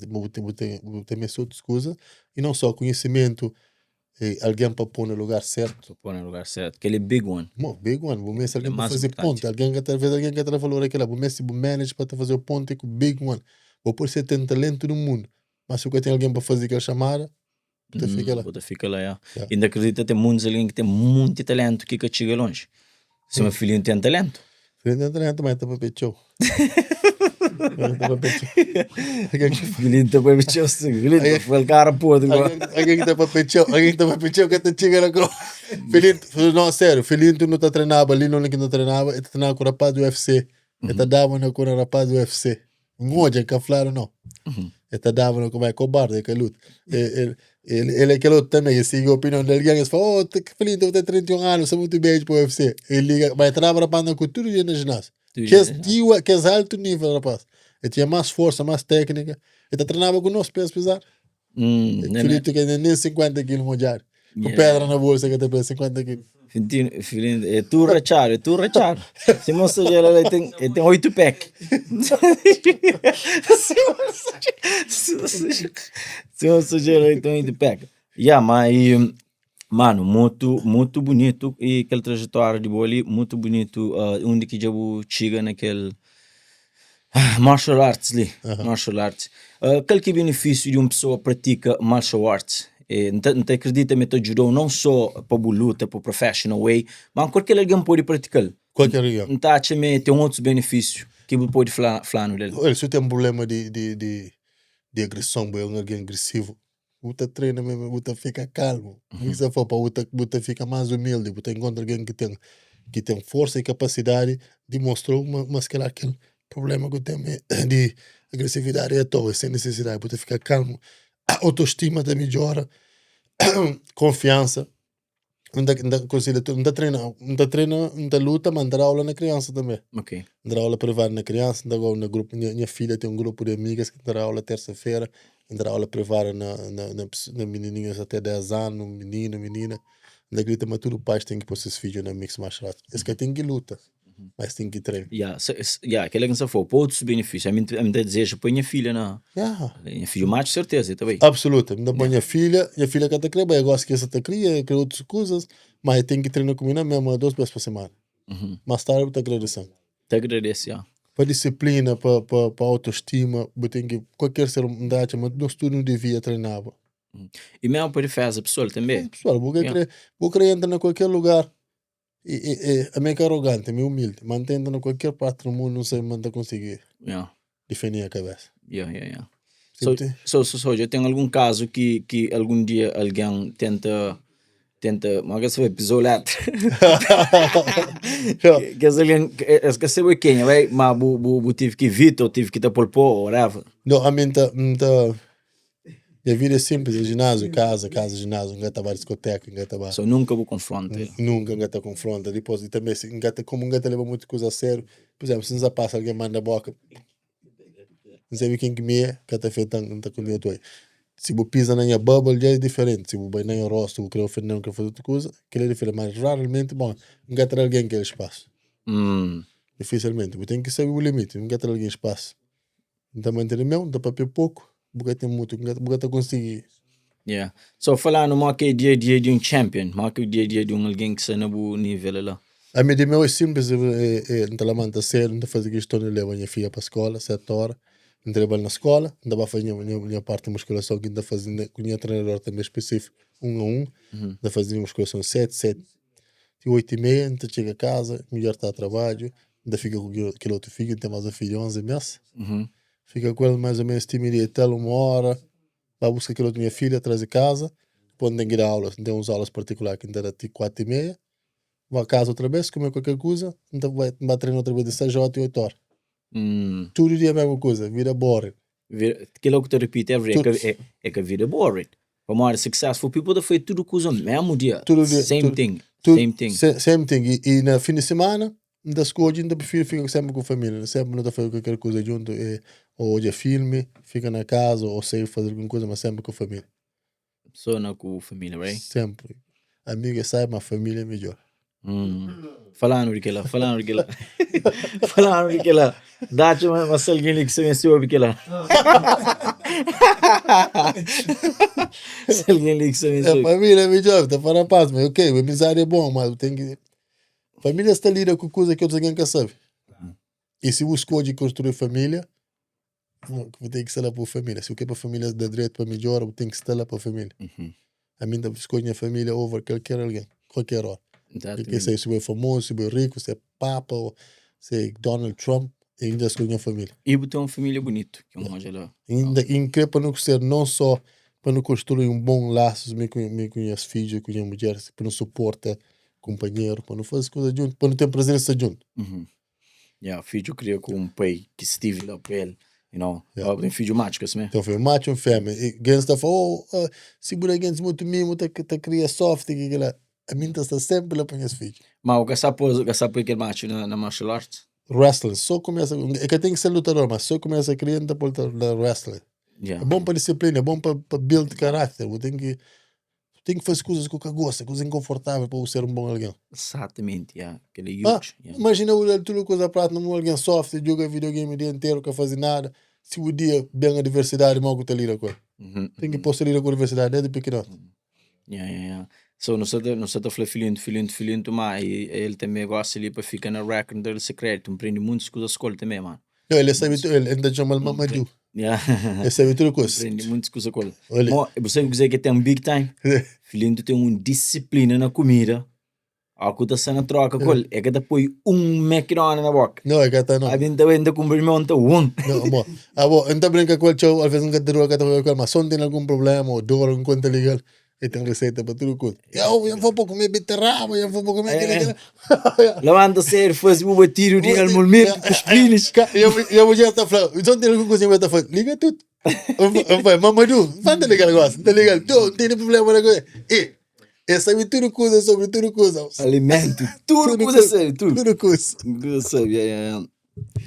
tem mais outras coisas, e não só conhecimento, alguém para pôr no lugar certo. Para pôr no lugar certo, aquele big one. Big one, vou mesmo alguém para fazer ponte, alguém que está valor aquela, vou mesmo manage para fazer o ponte com big one, vou por ser tem talento no mundo, mas se eu tenho alguém para fazer aquela chamada, fica lá, Ainda acredita que tem muitos alguém que tem muito talento que chega longe. Se meu filhinho tem talento. Filhinho tem talento, mas está para pechou. Filhinho está para pechou, filhinho foi o cara podre. Alguém que está para pechou, que está chegando agora. Filhinho, não, sério, filhinho tu não está treinando, ali não que não treinava, ele está treinando com o rapaz do UFC. Ele está dando com o rapaz do UFC. Não é que falaram, não. Ele está dando com o cobarde, que luta. Ele é aquele outro também, siga a opinião de alguém, ele fala, filhinho, tu tem 31 anos, você é muito bem para o UFC. Ele liga, mas trabalha para andar com tudo dia na ginásio. Que é alto nível, rapaz. Ele tinha mais força, mais técnica. Ele treinava com nós, peso pesado. Filhinho, tu quer nem 50 quilos mundial. Com pedra na bolsa que tem 50 quilos. Filhinho, é tu rachar. Se mostra ele tem 8 pack. Se mostra ele tem 8 pack. Mas, mano, muito bonito. E aquela trajetória de boa ali, muito bonito. Onde que já chega naquele martial arts ali. Martial arts. Qual que é o benefício de uma pessoa que pratica martial arts? Não te acredita que ajudou não só para a luta, para o professional way, mas qualquer alguém pode praticar. Qualquer alguém. Não está a tem outros benefícios que você pode falar no dele. Olha, se tem um problema de agressão, alguém agressivo, você treina mesmo, você fica calmo. Isso for para você fica mais humilde, você encontra alguém que tem força e capacidade de mostrar mas que aquele problema que tem de agressividade é toa, sem necessidade, você fica calmo. A autoestima da melhora, confiança, não treina luta, mas dá aula na criança também. Dá aula privada na criança, no grupo, minha filha tem um grupo de amigas que dá aula terça-feira, dá aula privada na menininhas até 10 anos, menina, ainda grita, mas tudo pais tem que pôr seus filhos na mix martial arts. Esse que tem que luta. Mas tem que treinar. Aquele que você for, para outros benefícios. A mim desejo para minha filha, não. Minha filha macho, certeza, também. Absoluta. Ainda para minha filha que está criando, eu gosto que essa está criando, cria outras coisas, mas tem que treinar comigo mesmo 2 vezes por semana. Mais tarde eu te agradeço. Para disciplina, para autoestima, tem que qualquer ser humano, mas nós tudo não devia treinar. E mesmo para defesa pessoal também. Pessoal, vou querer entrar em qualquer lugar. É meio arrogante, meio humilde. Mantendo em qualquer parte do mundo, não sei se conseguir defender a cabeça. Já tem algum caso que algum dia alguém tenta mas você vai pisolar. Que alguém esqueceu quem, vai, mas tive que evitar, tive que pôr whatever. Não, a mim a vida é simples, ginásio, casa, ginásio, não estava discoteca, não estava. Só nunca vou confrontar. Nunca não confronta. Depois e também se como não leva muita coisa a sério, por exemplo, se não passa alguém manda a boca, não sabe quem que me é, que está feito não está com medo aí. Se você pisa na minha bubble já é diferente. Se você vai na minha rosto, você quer ofender, não quer fazer outra coisa, que é diferente. Mas raramente, bom, não ter alguém que é espaço. Dificilmente, você tem que saber o limite, não ter alguém espaço. Não manter o meu, dá para ter pouco. Porque tem muito, porque conseguir. So falando, mas que dia de um champion, mas que dia de alguém que está no nível lá. A minha de meu é simples, não trabalho cedo, não fazer questão de levar minha filha para a escola, 7 horas, não trabalho na escola, não vai fazer minha parte de musculação que não fazendo com minha treinador também específico, 1 a 1, não fazer musculação 7, de 8h30, então chega a casa, a mulher está a trabalho, ainda fica com aquele outro filho, tem mais um filho de 11 meses. Fica com ele mais ou menos 1h30, 1 hora, vai buscar aquela outra minha filha, traz a casa, depois tem que ir a aulas, tem uns aulas particulares que ainda era tipo 4h30, vai a casa outra vez, comer qualquer coisa, então vai treinar outra vez de 6 horas até 8 horas. Todo dia a mesma coisa, vira boring. Aquilo que eu repito é que a vida é boring. Para more successful people, foi tudo coisa mesmo dia. Same thing. Same thing. E na fim de semana, das coisas, ainda prefiro ficar sempre com a família. Sempre não está fazendo qualquer coisa junto. Ou hoje é filme, fica na casa, ou sei fazer alguma coisa, mas sempre com a família. Só não com a família, right? Sempre. Amiga sai, mas família é melhor. Falando daquela. Dá-te uma salguinha que você venceu daquela. Salguinha que você venceu. Família é melhor, tá falando paz, mas ok, o amizade é bom, mas tem que... Família está lida com coisa que outros ninguém quer saber. E se você escolhe construir família, você tem que estar lá para a família. Se o que é para a família dar direito para melhor, você tem que estar lá para a família. A mim, escolhe a família over qualquer alguém, qualquer hora. Porque se é famoso, se é rico, se é Papa, ou se é Donald Trump, ainda escolhe a família. E botar uma família bonita, que é um monte lá. Ainda para não ser, não só para não construir um bom laço com as filhas, com as mulheres, para não suportar companheiro, para não fazer coisa junto, para não ter presença junto. O filho queria com um pai que estive lá para ele. Tem filho macho, que assim, então foi um macho, um fêmea. E alguém está falando, se por alguém muito mimo, está cria soft, que lá. A mim está sempre lá para as filhas. Mas o que sabe aquele macho na martial arts? Wrestling, só começa, é que tem que ser lutador, mas só começa a criar para o wrestling. É bom para disciplina, é bom para build caráter. Tem que fazer coisas que eu gosto, coisas inconfortáveis para ser um bom alguém. Exatamente, aquele huge. Imagina o tudo coisa prata, não alguém soft, joga videogame o dia inteiro, que faz nada. Se o dia bem a diversidade, mal que está lida com ele. Tem que poder lidar com a diversidade desde pequeno. So, não sei falar filhinho, mas ele também gosta ali para ficar na record dele secreto. Prende muitas coisas escola também, mano. Ele sabe tudo, ele ainda chama ele Mamadou. Ele sabe tudo coisa. Prende muitas coisas escola. Você dizer que tem um big time. Filhinho tem uma disciplina na comida. A coisa está na troca com ele. É que depois McDonald's na boca. Não, é que está não. Ainda cumprimenta Não, amor. Então brinca com ele, tchau. Às vezes nunca te roga, mas só tem algum problema ou dor, algum conta legal. E tem receita para tudo coisa. Eu vou para comer beterraba, eu vou para comer aquele. Levanta sério, faz o batido de almolmento com os filhos. Eu vou já estar falando. Só tem alguma coisa que eu falando. Liga tudo. Mamadou, vai tá legal agora. Tá legal. Não tem problema na coisa. E sabe tudo coisa sobre tudo coisa. Alimento. Tudo coisa sério. Tudo coisa.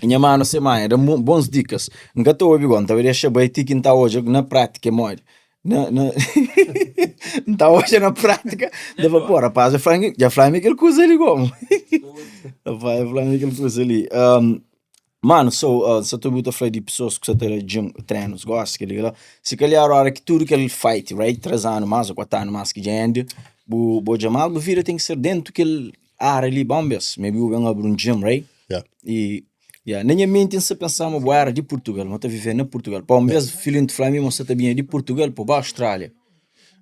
Minha mano, você mãe, eram bons dicas. Nunca estou a ouvir, não deveria chamar de quinta hoje, na prática, mãe. Não está hoje na prática. Deve pôr, rapaz, já falei aquela coisa ali, como? Já falei aquela coisa ali. Mano, só estou muito a falar de pessoas que só têm treinos, gostam, que liga lá. Se calhar a hora que tudo que ele fight, right? 3 anos mais ou 4 anos mais que gente, o Jamal, o vida tem que ser dentro daquele área ali, bombas. Maybe eu venho abrir um gym, right? E na minha mente, se pensar uma boa área de Portugal, não está vivendo na Portugal. Para o mesmo filho de Flamengo, você está bem de Portugal para a Austrália.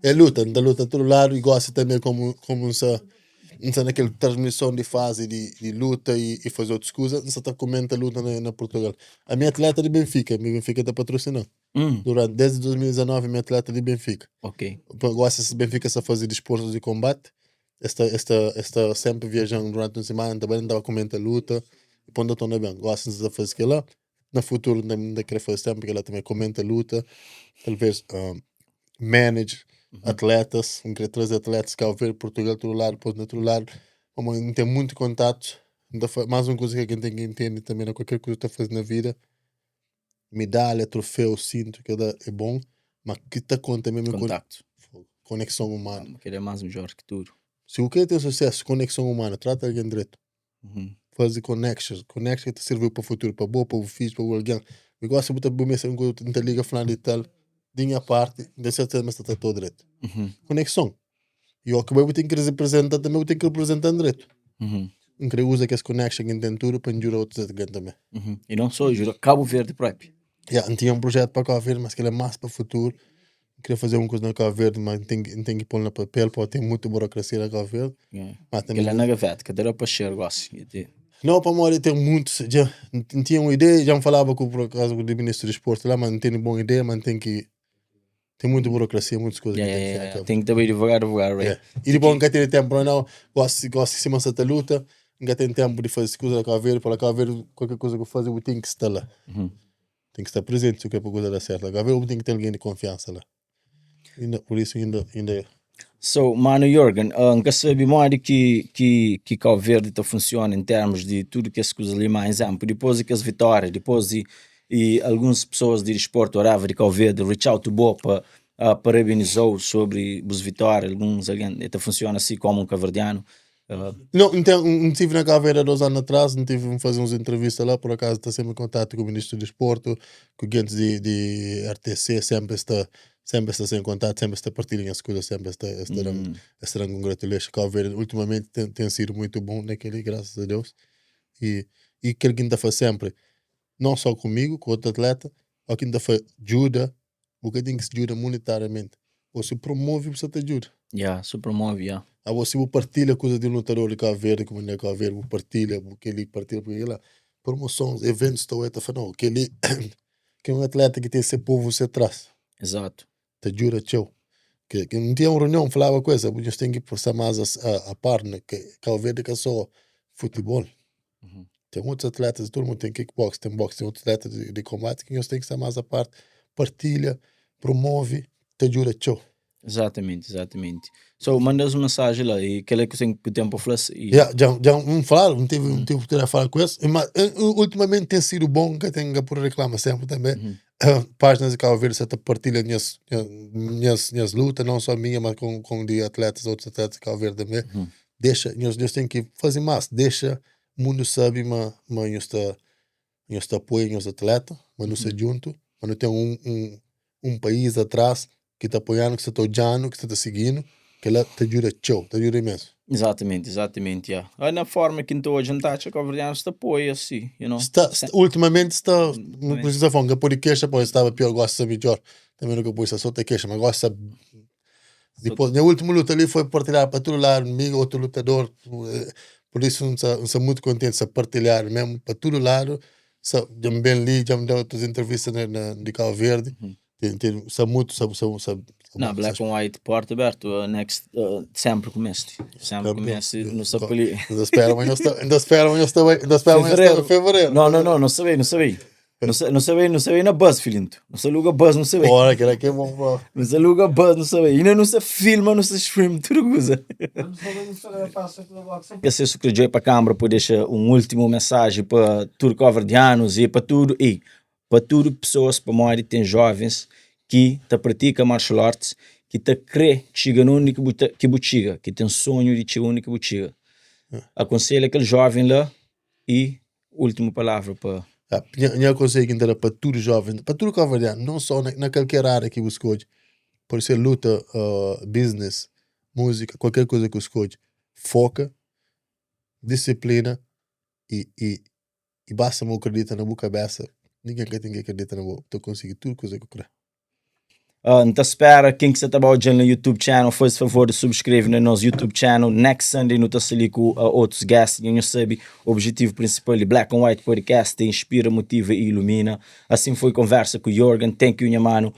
É luta todo lado e gosta também como naquela transmissão de fase de luta e fazer outras coisas, você está comendo a luta na Portugal. A minha atleta de Benfica está patrocinando. Desde 2019, minha atleta de Benfica. Ok. Gosta de Benfica a fazer desportos de combate. Está sempre viajando durante uma semana, também estava comendo a luta. E quando estou bem, gosta de fazer aquilo lá. No futuro, não quero fazer tempo, porque ela também comenta a luta. Talvez manage atletas, querer trazer atletas que ao ver Portugal do lado, depois do outro lado, não tem muito contato. Mais uma coisa que a gente tem que entender também, qualquer coisa que está fazendo na vida, medalha, troféu, cinto, que é bom, mas que está conta mesmo contato, conexão humana. Que é mais melhor que tudo. Se o que tem sucesso, conexão humana, trata alguém direito. Fazer connections que te serviu para o futuro, para boa, para o filho, para alguém. Eu gosto de botar uma liga falando de tal, dinha parte, de certeza, mas está todo direito. Conexão. E o que eu tenho que representar também, eu tenho que representar direito. Eu queria usar essa conexão que tem tudo para enjurar outros também. E não só, juro, Cabo Verde próprio. Não tinha um projeto para Cabo Verde, mas que ele é mais para o futuro. queria fazer uma coisa na Cabo Verde, mas tem que pôr no papel, porque tem muita burocracia na Cabo Verde. Mas também... Ele é na gaveta, que era para chegar, não, para morrer tem muito, já não tinha uma ideia, já me falava com por acaso com o ministro do esporte lá, mas não tem uma boa ideia, mas tem muita burocracia, muitas coisas que tem que tem que também devagar, right? E depois nunca tem tempo, não, gosto de cima dessa luta, nunca tem tempo de fazer coisas na Cabo Verde, para Cabo Verde, qualquer coisa que eu fazer, eu tenho que estar lá. Tem que estar presente se eu quero para a coisa dar certo. Na Cabo Verde eu tenho que ter alguém de confiança lá. Por isso ainda So, mano Jorgen, nunca sabe mais que Cabo Verde funciona em termos de tudo que as coisas ali, mais exemplo, depois de as vitórias, depois de algumas pessoas de desporto orava de Cabo Verde, reach out to Boa para parabenizou sobre as vitórias, alguém funciona assim como um caverdiano. Não, então, não estive na Cabo Verde há 2 anos atrás, não tive a fazer umas entrevistas lá, por acaso está sempre em contato com o ministro do desporto, com o gente de RTC, sempre está em contato, sempre está partilhando as coisas, sempre estarão congratulations. Cabo Verde ultimamente tem sido muito bom naquele, graças a Deus. E que ele está faz sempre, não só comigo, com outro atleta, mas que faz ajuda, porque tem que se ajuda monetariamente. Ou se promove, você te ajuda. Se promove, Você partilha coisas de um lutador de Cabo Verde, como é Cabo Verde, partilha, porque ele promoções, eventos, estou a falar, que ele que é um atleta que tem esse povo você traz. Exato. Te jura, tchau. Que não tinha uma reunião, falava coisa, porque nós temos que forçar mais a par, né? Que Cabo Verde é só futebol. Tem outros atletas, todo mundo tem kickbox, tem boxe, tem outros atletas de combate que nós temos que estar mais a parte, partilha, promove, te jura, tchau. Exatamente. So, mandas uma mensagem lá e aquele é que o tempo falou assim. Já vamos falar, não tive oportunidade de falar com isso, mas ultimamente tem sido bom, que tenho por reclamar sempre também. Páginas de Cabo Verde, você partilha minhas lutas, não só minha, mas com de atletas, outros atletas de Cabo Verde também. Deixa, nós temos que fazer mais, deixa o mundo sabe, mas nós apoiamos os atletas, mas nós juntos, mas não tem um país atrás que está apoiando, que está odiando, que está seguindo, que ela te ajuda, tchau, te ajuda imenso. Exatamente. Na forma que estou a jantar, o Cabo-Verdiano está apoia assim, Ultimamente está, não precisa falar, que por queixa, pois estava pior, gosta de melhor. Também nunca pus só ter queixa, mas gosta depois, na última luta ali foi partilhar para todo lado, comigo, outro lutador, por isso não sou muito contente de partilhar mesmo para todo lado, já me bem ali, já me deu outras entrevistas de Cabo Verde. Não, Black and White, porta aberto, sempre comece, não sei por ali. Ainda esperam, fevereiro. Não sabia. Não sabia na buzz, filhinho. Não se aluga buzz, não sabia. Ora, que é bom. Não se aluga buzz, não sabia. Ainda não se filma, não se stream, tudo coisa. Eu sei se que para a câmara para deixar último mensagem para tudo coverdianos e para tudo pessoas, para morar tem jovens que praticam martial arts, que crê que chega no único que botiga, que tem sonho de chegar no único botiga. Aconselho aquele jovem lá e última palavra para... Eu aconselho que para tudo jovem, para tudo coverdiano, não só na qualquer área que você escolhe, pode ser luta, business, música, qualquer coisa que você escolhe, foca, disciplina e basta me acreditar na boa cabeça. Ninguém tem que acreditar na boa. Tu conseguir tudo coisa que eu quero. Então espera, quem que você está no YouTube channel, faz favor de subscrever no nosso YouTube channel. Next Sunday não está ali com outros guests. E sabe, o objetivo principal de Black and White Podcast é inspira, motiva e ilumina. Assim foi conversa com o Jorgen. Thank you, minha mano.